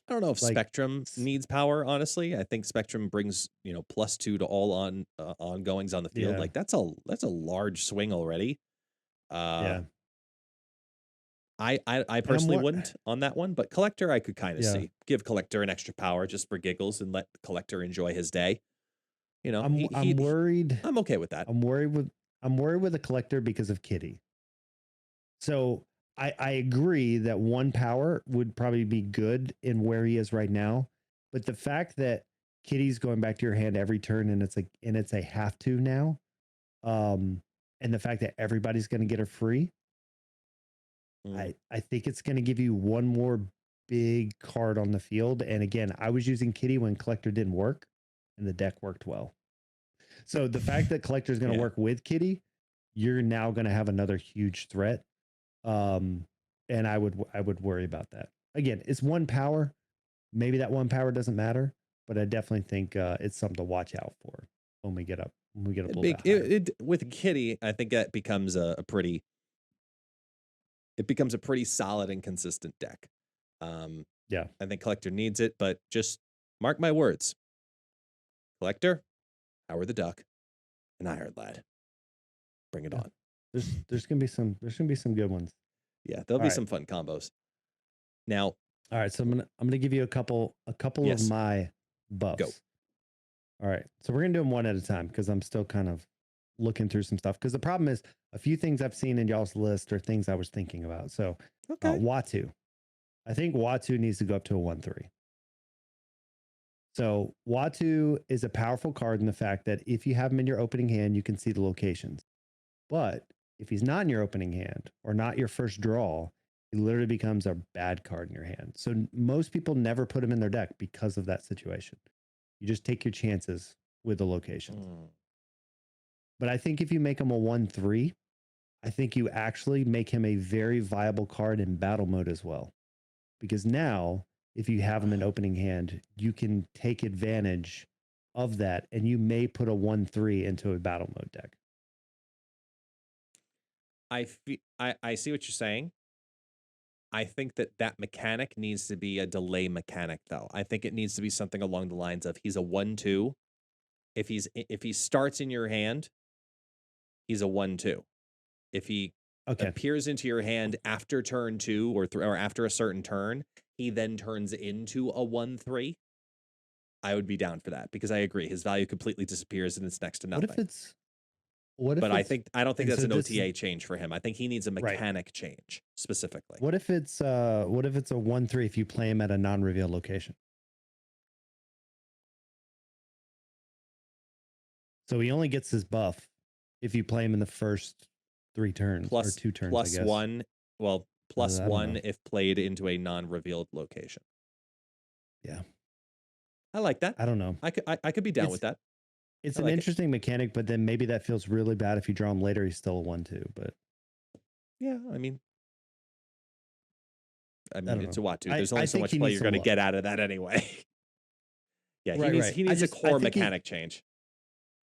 I don't know if Spectrum needs power, honestly. I think Spectrum brings, +2 to all ongoings on the field. Like that's a large swing already. I personally wouldn't on that one, but Collector I could kind of see. Give Collector an extra power just for giggles and let Collector enjoy his day. I'm worried. I'm okay with that. I'm worried with the Collector because of Kitty. So I agree that 1 power would probably be good in where he is right now. But the fact that Kitty's going back to your hand every turn and it's a have to now, and the fact that everybody's going to get her free, I think it's going to give you 1 more big card on the field. And again, I was using Kitty when Collector didn't work and the deck worked well. So the fact that Collector is going to work with Kitty, you're now going to have another huge threat. And I would worry about that. Again, it's 1 power. Maybe that 1 power doesn't matter, but I definitely think it's something to watch out for when we get a little bit with Kitty. I think that becomes a pretty solid and consistent deck. I think Collector needs it, but just mark my words. Collector, Howard the Duck, and Iron Lad. Bring it on. There's gonna be some good ones. Yeah, there'll be some fun combos. Now, all right, so I'm gonna give you a couple of my buffs. Go. All right, so we're gonna do them one at a time because I'm still kind of looking through some stuff. Because the problem is a few things I've seen in y'all's list are things I was thinking about. So, Watu, I think Watu needs to go up to a 1/3. So Watu is a powerful card in the fact that if you have him in your opening hand, you can see the locations. But if he's not in your opening hand or not your first draw, he literally becomes a bad card in your hand. So most people never put him in their deck because of that situation. You just take your chances with the locations. But I think if you make him a 1/3, I think you actually make him a very viable card in battle mode as well. Because now, if you have him in opening hand, you can take advantage of that and you may put a 1/3 into a battle mode deck. I see what you're saying. I think that mechanic needs to be a delay mechanic, though. I think it needs to be something along the lines of he's a 1/2. If he starts in your hand, he's a 1/2. If he appears into your hand after turn 2 or after a certain turn, he then turns into a 1/3. I would be down for that because I agree his value completely disappears and it's next to nothing. But I don't think that's an OTA change for him. I think he needs a mechanic change specifically. What if it's a 1/3 if you play him at a non-reveal location? So he only gets his buff if you play him in the first 3 turns or 2 turns. Plus 1. Well, plus 1 if played into a non-revealed location. Yeah, I like that. I don't know. I could be down with that. It's an interesting mechanic, but then maybe that feels really bad if you draw him later. He's still a 1/2, but yeah, I mean, I mean, it's a know. Watu. There's only I so think much he play needs you're some going to love. get out of that anyway. Yeah, Right, he needs a core mechanic change.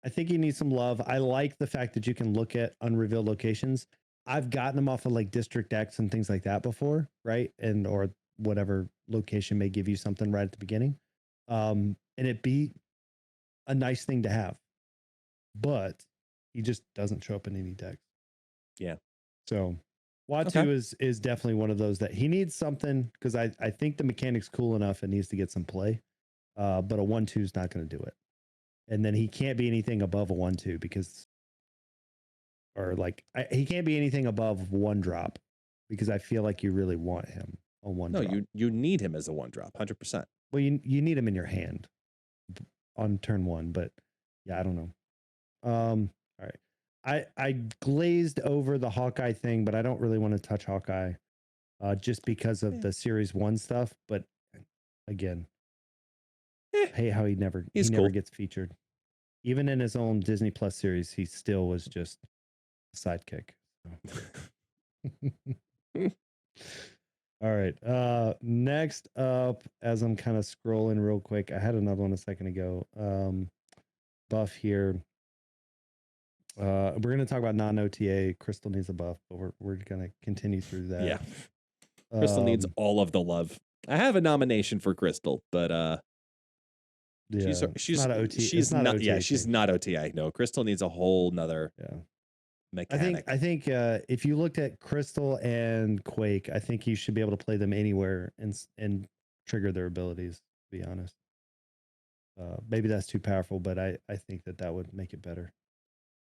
I think he needs some love. I like the fact that you can look at unrevealed locations. I've gotten them off of like District X and things like that before, right? And or whatever location may give you something right at the beginning. And it be a nice thing to have. But he just doesn't show up in any decks. Yeah. So Watu is definitely one of those that he needs something, because I think the mechanic's cool enough and needs to get some play. But a 1/2 is not going to do it. And then he can't be anything above a 1/2 because, or like, he can't be anything above 1 drop, because I feel like you really want him on 1 drop. No, you need him as a 1 drop, 100%. Well, you need him in your hand on turn 1, but yeah, I don't know. All right. I glazed over the Hawkeye thing, but I don't really want to touch Hawkeye just because of the Series 1 stuff. But again, hey, how he never gets featured. Even in his own Disney Plus series, he still was just a sidekick. So. All right. Next up, as I'm kind of scrolling real quick, I had another one a second ago. Buff here. We're going to talk about non-OTA. Crystal needs a buff, but we're going to continue through that. Yeah. Crystal needs all of the love. I have a nomination for Crystal, but yeah, she's not OTA. She's not OTA she's not OTA. No, Crystal needs a whole nother mechanic. I think if you looked at Crystal and Quake, I think you should be able to play them anywhere and trigger their abilities, to be honest. Maybe that's too powerful, but I think that would make it better.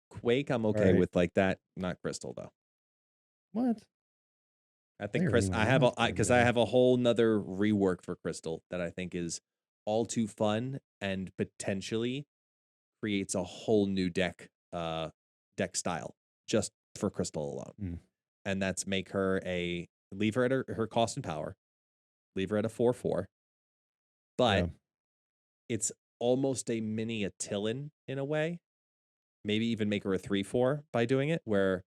Quake, I'm okay with like that. Not Crystal though. What? I think I have a whole nother rework for Crystal that I think is all too fun and potentially creates a whole new deck style just for Crystal alone. And that's leave her at her cost and power, leave her at a 4/4, but it's almost a mini Attilan in a way. Maybe even make her a 3/4 by doing it, where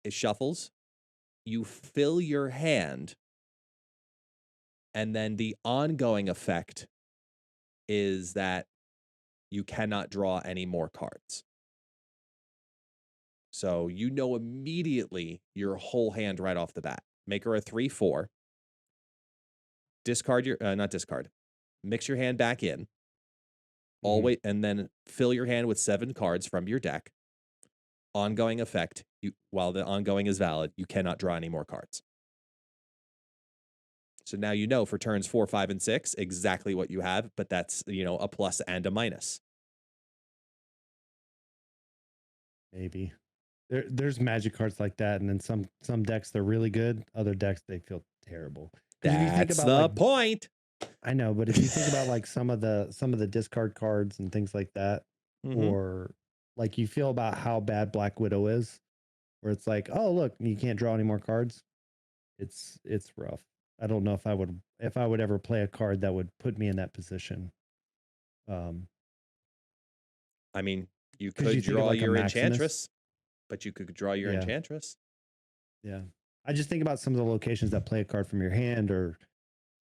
it shuffles, you fill your hand, and then the ongoing effect is that you cannot draw any more cards. So you know immediately your whole hand right off the bat. Make her a 3/4. Discard your not discard. Mix your hand back in. Always, and then fill your hand with 7 cards from your deck. Ongoing effect. While the ongoing is valid, you cannot draw any more cards. So now you know for turns 4, 5, and 6 exactly what you have, but that's a plus and a minus. Maybe there's magic cards like that, and then some decks they're really good. Other decks they feel terrible. That's the point. I know, but if you think about like some of the discard cards and things like that, or like you feel about how bad Black Widow is, where it's like, oh look, you can't draw any more cards. It's rough. I don't know if I would ever play a card that would put me in that position. I mean, you could draw your Enchantress, but you could draw your Enchantress. Yeah. I just think about some of the locations that play a card from your hand, or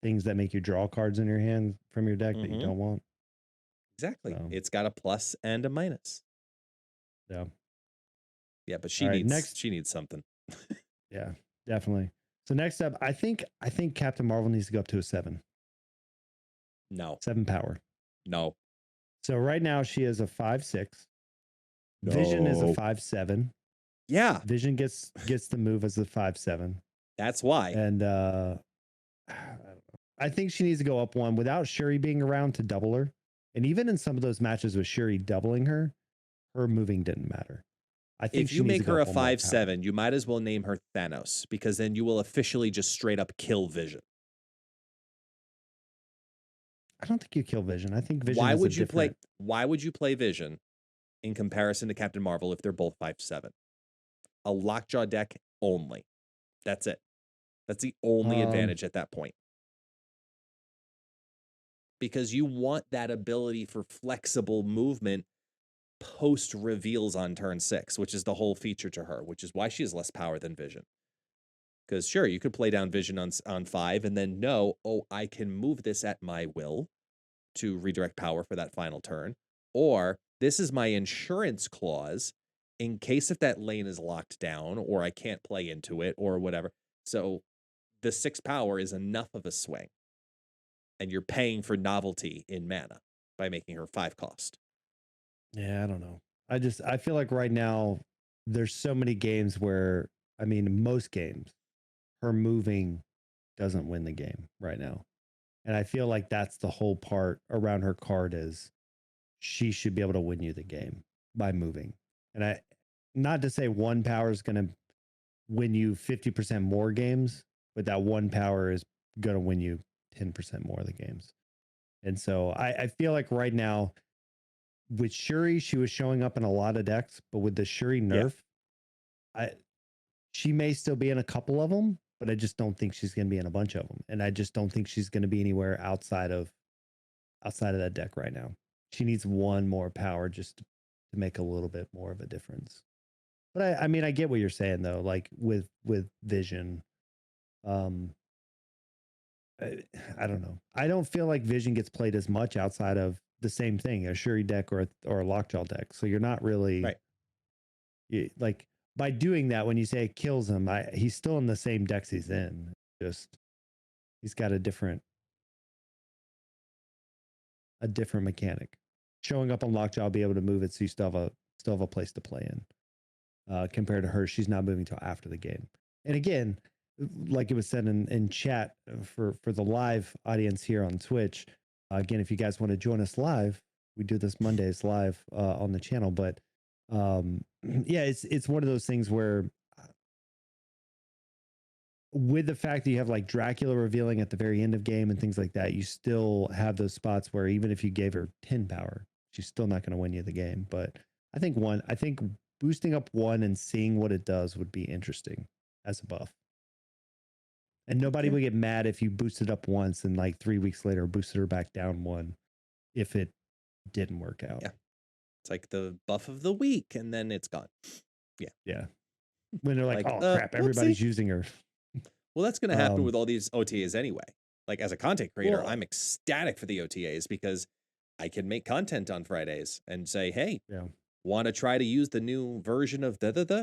things that make you draw cards in your hand from your deck that you don't want. Exactly. So. It's got a plus and a minus. Yeah. Yeah, but she needs something. Yeah, definitely. So next up, I think Captain Marvel needs to go up to a 7. No. 7 power. No. So right now she is a 5/6. No. Vision is a 5/7. Yeah. Vision gets the move as a 5/7. That's why. And I think she needs to go up 1 without Shuri being around to double her. And even in some of those matches with Shuri doubling her moving didn't matter. I think if you make her a 5/7, you might as well name her Thanos, because then you will officially just straight up kill Vision. I don't think you kill Vision. I think Vision. Why would you play Vision in comparison to Captain Marvel if they're both 5/7? A lockjaw deck only. That's it. That's the only advantage at that point. Because you want that ability for flexible movement post reveals on turn 6, which is the whole feature to her, which is why she has less power than Vision. Because sure, you could play down Vision on 5 and then know, oh, I can move this at my will to redirect power for that final turn. Or this is my insurance clause in case if that lane is locked down or I can't play into it or whatever. So the 6 power is enough of a swing. And you're paying for novelty in mana by making her 5 cost. Yeah, I don't know. I feel like right now there's so many games where, I mean, most games, her moving doesn't win the game right now. And I feel like that's the whole part around her card is she should be able to win you the game by moving. And not to say 1 power is going to win you 50% more games, but that 1 power is going to win you 10% more of the games. And so I feel like right now with Shuri, she was showing up in a lot of decks, but with the Shuri nerf, she may still be in a couple of them, but I just don't think she's going to be in a bunch of them. And I just don't think she's going to be anywhere outside of that deck right now. She needs 1 more power just to make a little bit more of a difference. But I mean, I get what you're saying though, like with Vision. I don't know. I don't feel like Vision gets played as much outside of the same thing, a Shuri deck or a Lockjaw deck. So you're not really right. Like by doing that, when you say it kills him, he's still in the same decks he's in. Just he's got a different mechanic. Showing up on Lockjaw, be able to move it, so you still have a place to play in. Compared to her, she's not moving till after the game. And again, like it was said in chat for the live audience here on Twitch. Again, if you guys want to join us live, we do this Mondays live on the channel. But yeah, it's one of those things where with the fact that you have like Dracula revealing at the very end of game and things like that, you still have those spots where even if you gave her 10 power, she's still not going to win you the game. But I think boosting up 1 and seeing what it does would be interesting as a buff. And nobody would get mad if you boosted up once and like 3 weeks later boosted her back down 1 if it didn't work out. Yeah. It's like the buff of the week and then it's gone. Yeah. Yeah. When they're like, oh crap, everybody's using her. Well, that's going to happen with all these OTAs anyway. Like as a content creator, I'm ecstatic for the OTAs because I can make content on Fridays and say, hey, want to try to use the new version of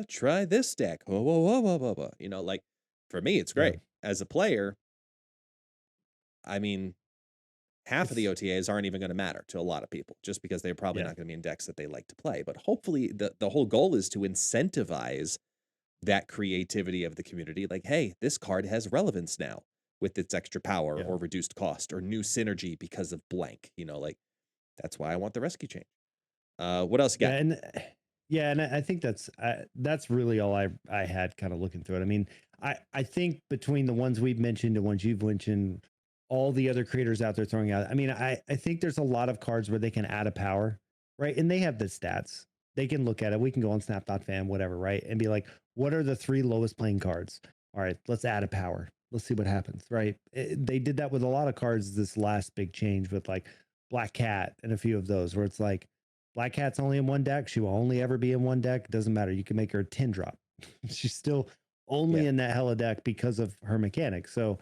try this deck. Whoa. You know, like for me, it's great. As a player, I mean, half of the OTAs aren't even going to matter to a lot of people just because they're probably not going to be in decks that they like to play. But hopefully the whole goal is to incentivize that creativity of the community. Like, hey, this card has relevance now with its extra power or reduced cost or new synergy because of blank. You know, like that's why I want the rescue change. What else you got? And I think that's really all I had kind of looking through it. I mean, I think between the ones we've mentioned, the ones you've mentioned, all the other creators out there throwing out, I mean, I think there's a lot of cards where they can add a power, right? And they have the stats. They can look at it. We can go on snap.fam, whatever, right? And be like, what are the 3 lowest playing cards? All right, let's add a power. Let's see what happens, right? They did that with a lot of cards this last big change with like Black Cat and a few of those where it's like, Black Cat's only in 1 deck. She will only ever be in 1 deck. It doesn't matter. You can make her a 10 drop. She's still only in that hella deck because of her mechanics. So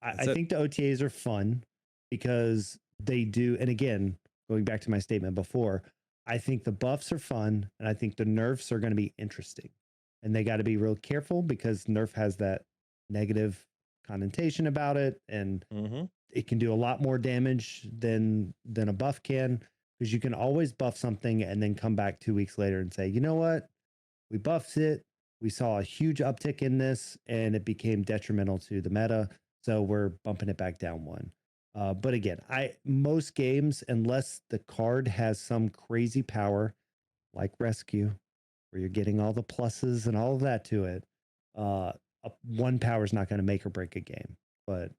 I think the OTAs are fun because they do. And again, going back to my statement before, I think the buffs are fun and I think the nerfs are going to be interesting. And they got to be real careful because nerf has that negative connotation about it. And it can do a lot more damage than a buff can. Because you can always buff something and then come back 2 weeks later and say, you know what? We buffed it. We saw a huge uptick in this and it became detrimental to the meta. So we're bumping it back down 1. But again, most games, unless the card has some crazy power like Rescue, where you're getting all the pluses and all of that to it, 1 power is not going to make or break a game. But,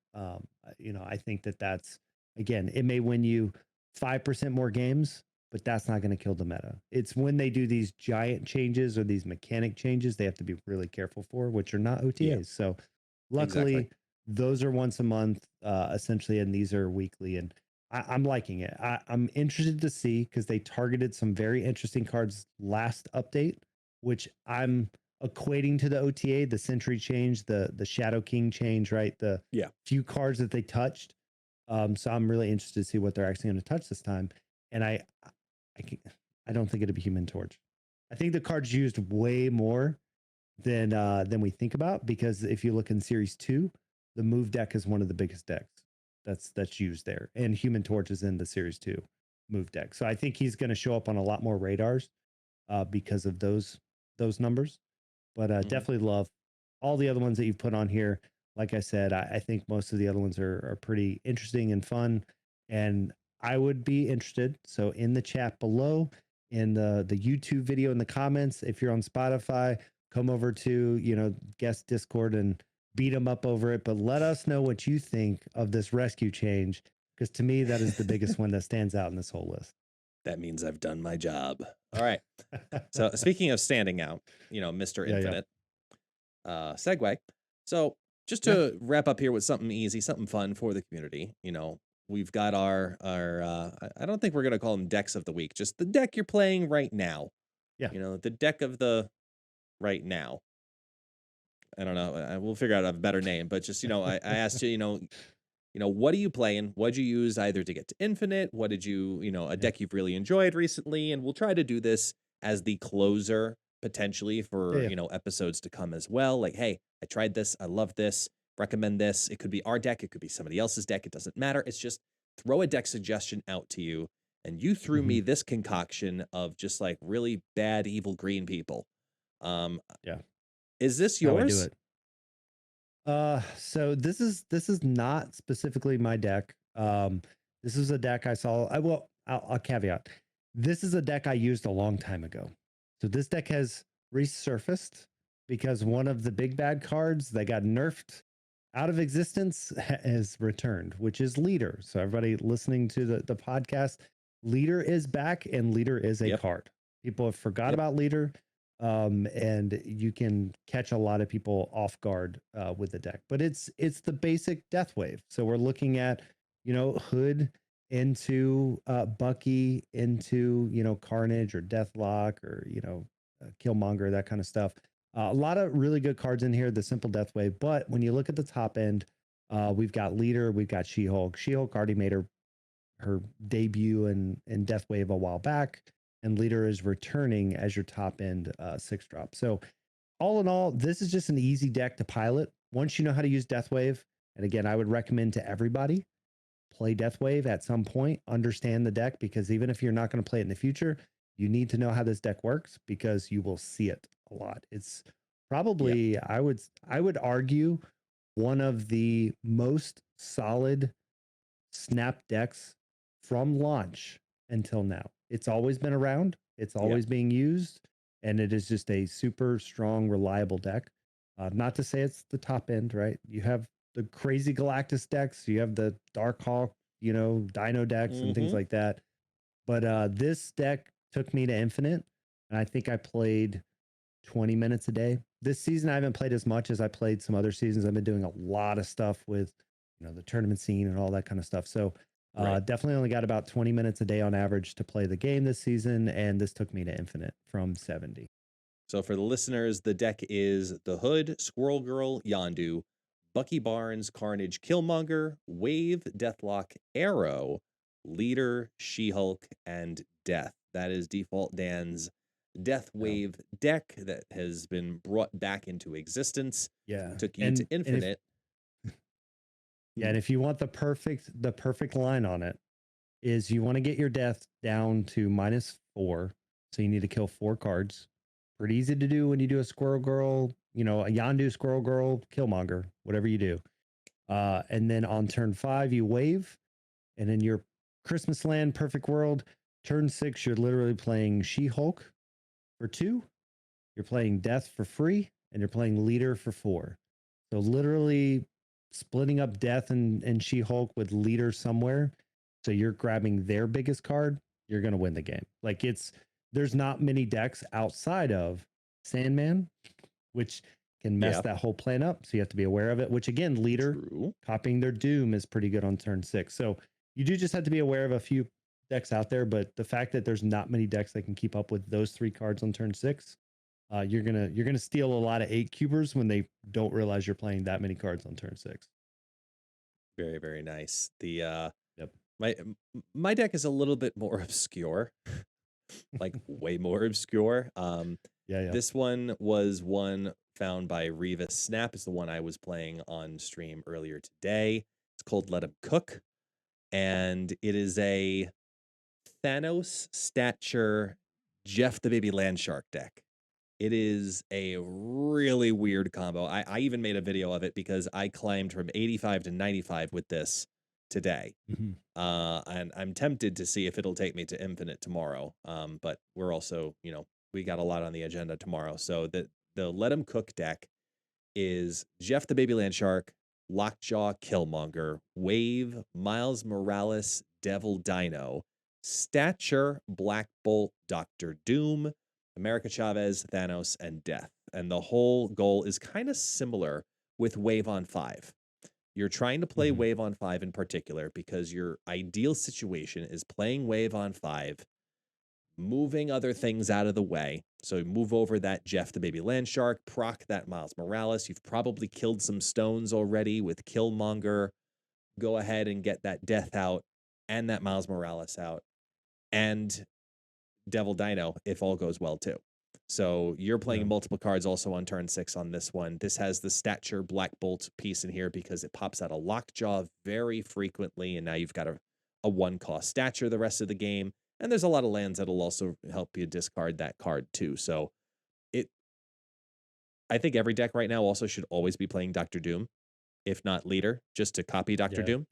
you know, I think that's, again, it may win you 5% more games, but that's not going to kill the meta. It's when they do these giant changes or these mechanic changes, they have to be really careful for, which are not OTAs. Yeah. So luckily, those are once a month, essentially, and these are weekly. And I'm liking it. I'm interested to see because they targeted some very interesting cards last update, which I'm equating to the OTA, the Sentry change, the Shadow King change, right? The few cards that they touched. So I'm really interested to see what they're actually going to touch this time. And I don't think it'll be Human Torch. I think the card's used way more than we think about, because if you look in Series 2, the move deck is one of the biggest decks that's used there, and Human Torch is in the Series 2 move deck. So I think he's going to show up on a lot more radars because of those numbers. But definitely love all the other ones that you've put on here. Like I said, I think most of the other ones are pretty interesting and fun, and I would be interested. So in the chat below, in the YouTube video, in the comments, if you're on Spotify, come over to guest Discord and beat them up over it. But let us know what you think of this rescue change, because to me that is the biggest one that stands out in this whole list. That means I've done my job. All right. So speaking of standing out, Mr. Infinite, segue. So just to wrap up here with something easy, something fun for the community, we've got our I don't think we're going to call them decks of the week, just the deck you're playing right now. Yeah. The deck of the right now. I don't know. We'll figure out a better name, but just, I asked you, what are you playing? What'd you use either to get to Infinite? What did you, a deck you've really enjoyed recently? And we'll try to do this as the closer potentially for, episodes to come as well. Like, hey, I tried this. I love this. Recommend this. It could be our deck. It could be somebody else's deck. It doesn't matter. It's just throw a deck suggestion out to you. And you threw me this concoction of just like really bad, evil green people. Is this yours? How I do it. So this is not specifically my deck. This is a deck I saw. I'll caveat. This is a deck I used a long time ago. So this deck has resurfaced because one of the big bad cards that got nerfed out of existence has returned, which is Leader. So everybody listening to the podcast, Leader is back, and Leader is a card. People have forgot about Leader. And you can catch a lot of people off guard with the deck, but it's the basic death wave. So we're looking at Hood into Bucky into Carnage or Deathlock or Killmonger, that kind of stuff. A lot of really good cards in here, the simple death wave. But when you look at the top end, we've got Leader, we've got She-Hulk. She-Hulk already made her debut in death wave a while back, and Leader is returning as your top end 6-drop. So all in all, this is just an easy deck to pilot once you know how to use Death Wave. And again, I would recommend to everybody play Death Wave at some point, understand the deck, because even if you're not going to play it in the future, you need to know how this deck works because you will see it a lot. It's probably, I would argue, one of the most solid snap decks from launch until now. It's always been around. It's always being used, and it is just a super strong, reliable deck. Not to say it's the top end, right? You have the crazy Galactus decks. You have the Darkhawk, Dino decks and things like that. But this deck took me to Infinite, and I think I played 20 minutes a day. This season, I haven't played as much as I played some other seasons. I've been doing a lot of stuff with, the tournament scene and all that kind of stuff. So definitely only got about 20 minutes a day on average to play the game this season, and this took me to Infinite from 70. So for the listeners, the deck is the Hood, Squirrel Girl, Yondu, Bucky Barnes, Carnage, Killmonger, Wave, Deathlock, Arrow, Leader, She-Hulk, and Death. That is DefaultDan's Death Wave deck that has been brought back into existence. Yeah. Took you to Infinite. And if you want the perfect line on it, is you want to get your death down to -4. So you need to kill 4 cards. Pretty easy to do when you do a Squirrel Girl, a Yondu, Squirrel Girl, Killmonger, whatever you do. And then on turn 5, you wave. And in your Christmas Land Perfect World, turn 6, you're literally playing She-Hulk for 2. You're playing Death for free, and you're playing Leader for 4. So literally splitting up Death and She-Hulk with Leader somewhere. So you're grabbing their biggest card, you're going to win the game. Like there's not many decks outside of Sandman, which can mess that whole plan up. So you have to be aware of it, which again, Leader copying their Doom is pretty good on turn 6. So you do just have to be aware of a few decks out there, but the fact that there's not many decks that can keep up with those 3 cards on turn 6 you're gonna steal a lot of 8-cubers when they don't realize you're playing that many cards on turn 6. Very, very nice. Yep. My deck is a little bit more obscure, like way more obscure. Yeah. This one was one found by Revis Snap. Is the one I was playing on stream earlier today. It's called Let 'Em Cook, and it is a Thanos stature Jeff the Baby Landshark deck. It is a really weird combo. I even made a video of it because I climbed from 85 to 95 with this today. And I'm tempted to see if it'll take me to infinite tomorrow. But we're also, we got a lot on the agenda tomorrow. So the Let 'Em Cook deck is Jeff the Baby Landshark, Lockjaw Killmonger, Wave, Miles Morales, Devil Dino, Stature, Black Bolt, Doctor Doom, America Chavez, Thanos, and Death. And the whole goal is kind of similar with Wave on 5. You're trying to play Wave on 5 in particular because your ideal situation is playing Wave on 5, moving other things out of the way. So move over that Jeff the Baby Landshark, proc that Miles Morales. You've probably killed some stones already with Killmonger. Go ahead and get that Death out and that Miles Morales out. And Devil Dino, if all goes well too. So you're playing multiple cards also on turn 6 on this one. This has the Stature Black Bolt piece in here because it pops out a Lockjaw very frequently, and now you've got a 1-cost Stature the rest of the game. And there's a lot of lands that'll also help you discard that card too. So I think every deck right now also should always be playing Doctor Doom, if not Leader, just to copy Doctor Doom.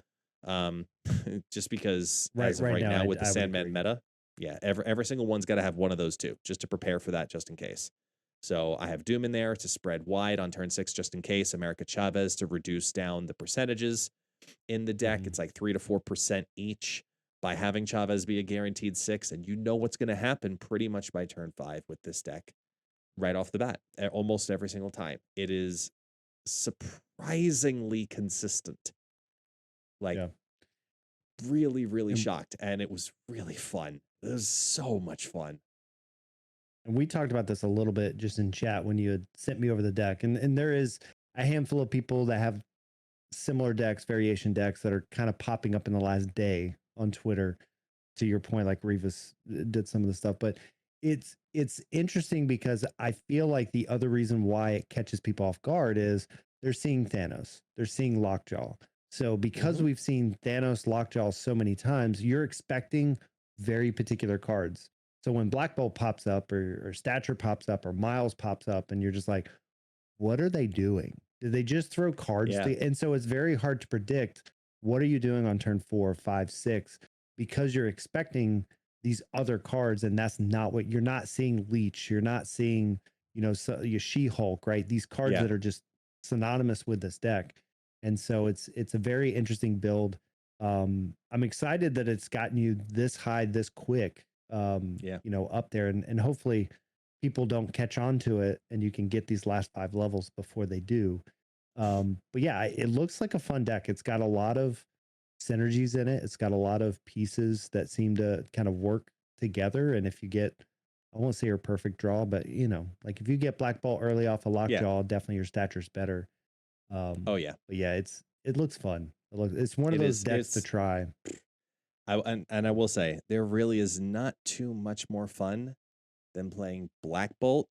Just because as of right now with the Sandman meta, every single one's got to have one of those two, just to prepare for that, just in case. So I have Doom in there to spread wide on turn 6, just in case. America Chavez to reduce down the percentages in the deck. It's like 3 to 4% each by having Chavez be a guaranteed 6, and you know what's going to happen pretty much by turn 5 with this deck right off the bat, almost every single time. It is surprisingly consistent. Really, really shocked, and it was really fun. It was so much fun. And we talked about this a little bit just in chat when you had sent me over the deck. And there is a handful of people that have similar decks, variation decks that are kind of popping up in the last day on Twitter. To your point, like Revis did some of the stuff, but it's interesting because I feel like the other reason why it catches people off guard is they're seeing Thanos, they're seeing Lockjaw. So because we've seen Thanos Lockjaw so many times, you're expecting very particular cards. So when Black Bolt pops up or Stature pops up or Miles pops up, and you're just like, what are they doing? Did they just throw cards? And so it's very hard to predict what are you doing on turn 4, 5, 6, because you're expecting these other cards, and that's not what you're not seeing. Leech, you're not seeing, your She-Hulk, right? These cards that are just synonymous with this deck. And so it's a very interesting build. I'm excited that it's gotten you this high, this quick, up there, and hopefully people don't catch on to it and you can get these last 5 levels before they do. But yeah, it looks like a fun deck. It's got a lot of synergies in it. It's got a lot of pieces that seem to kind of work together. And if you get, I won't say your perfect draw, but like if you get Black Bolt early off a Lockjaw, definitely your Stature's better. But yeah, it looks fun. It's one of those decks to try. And I will say there really is not too much more fun than playing Black Bolt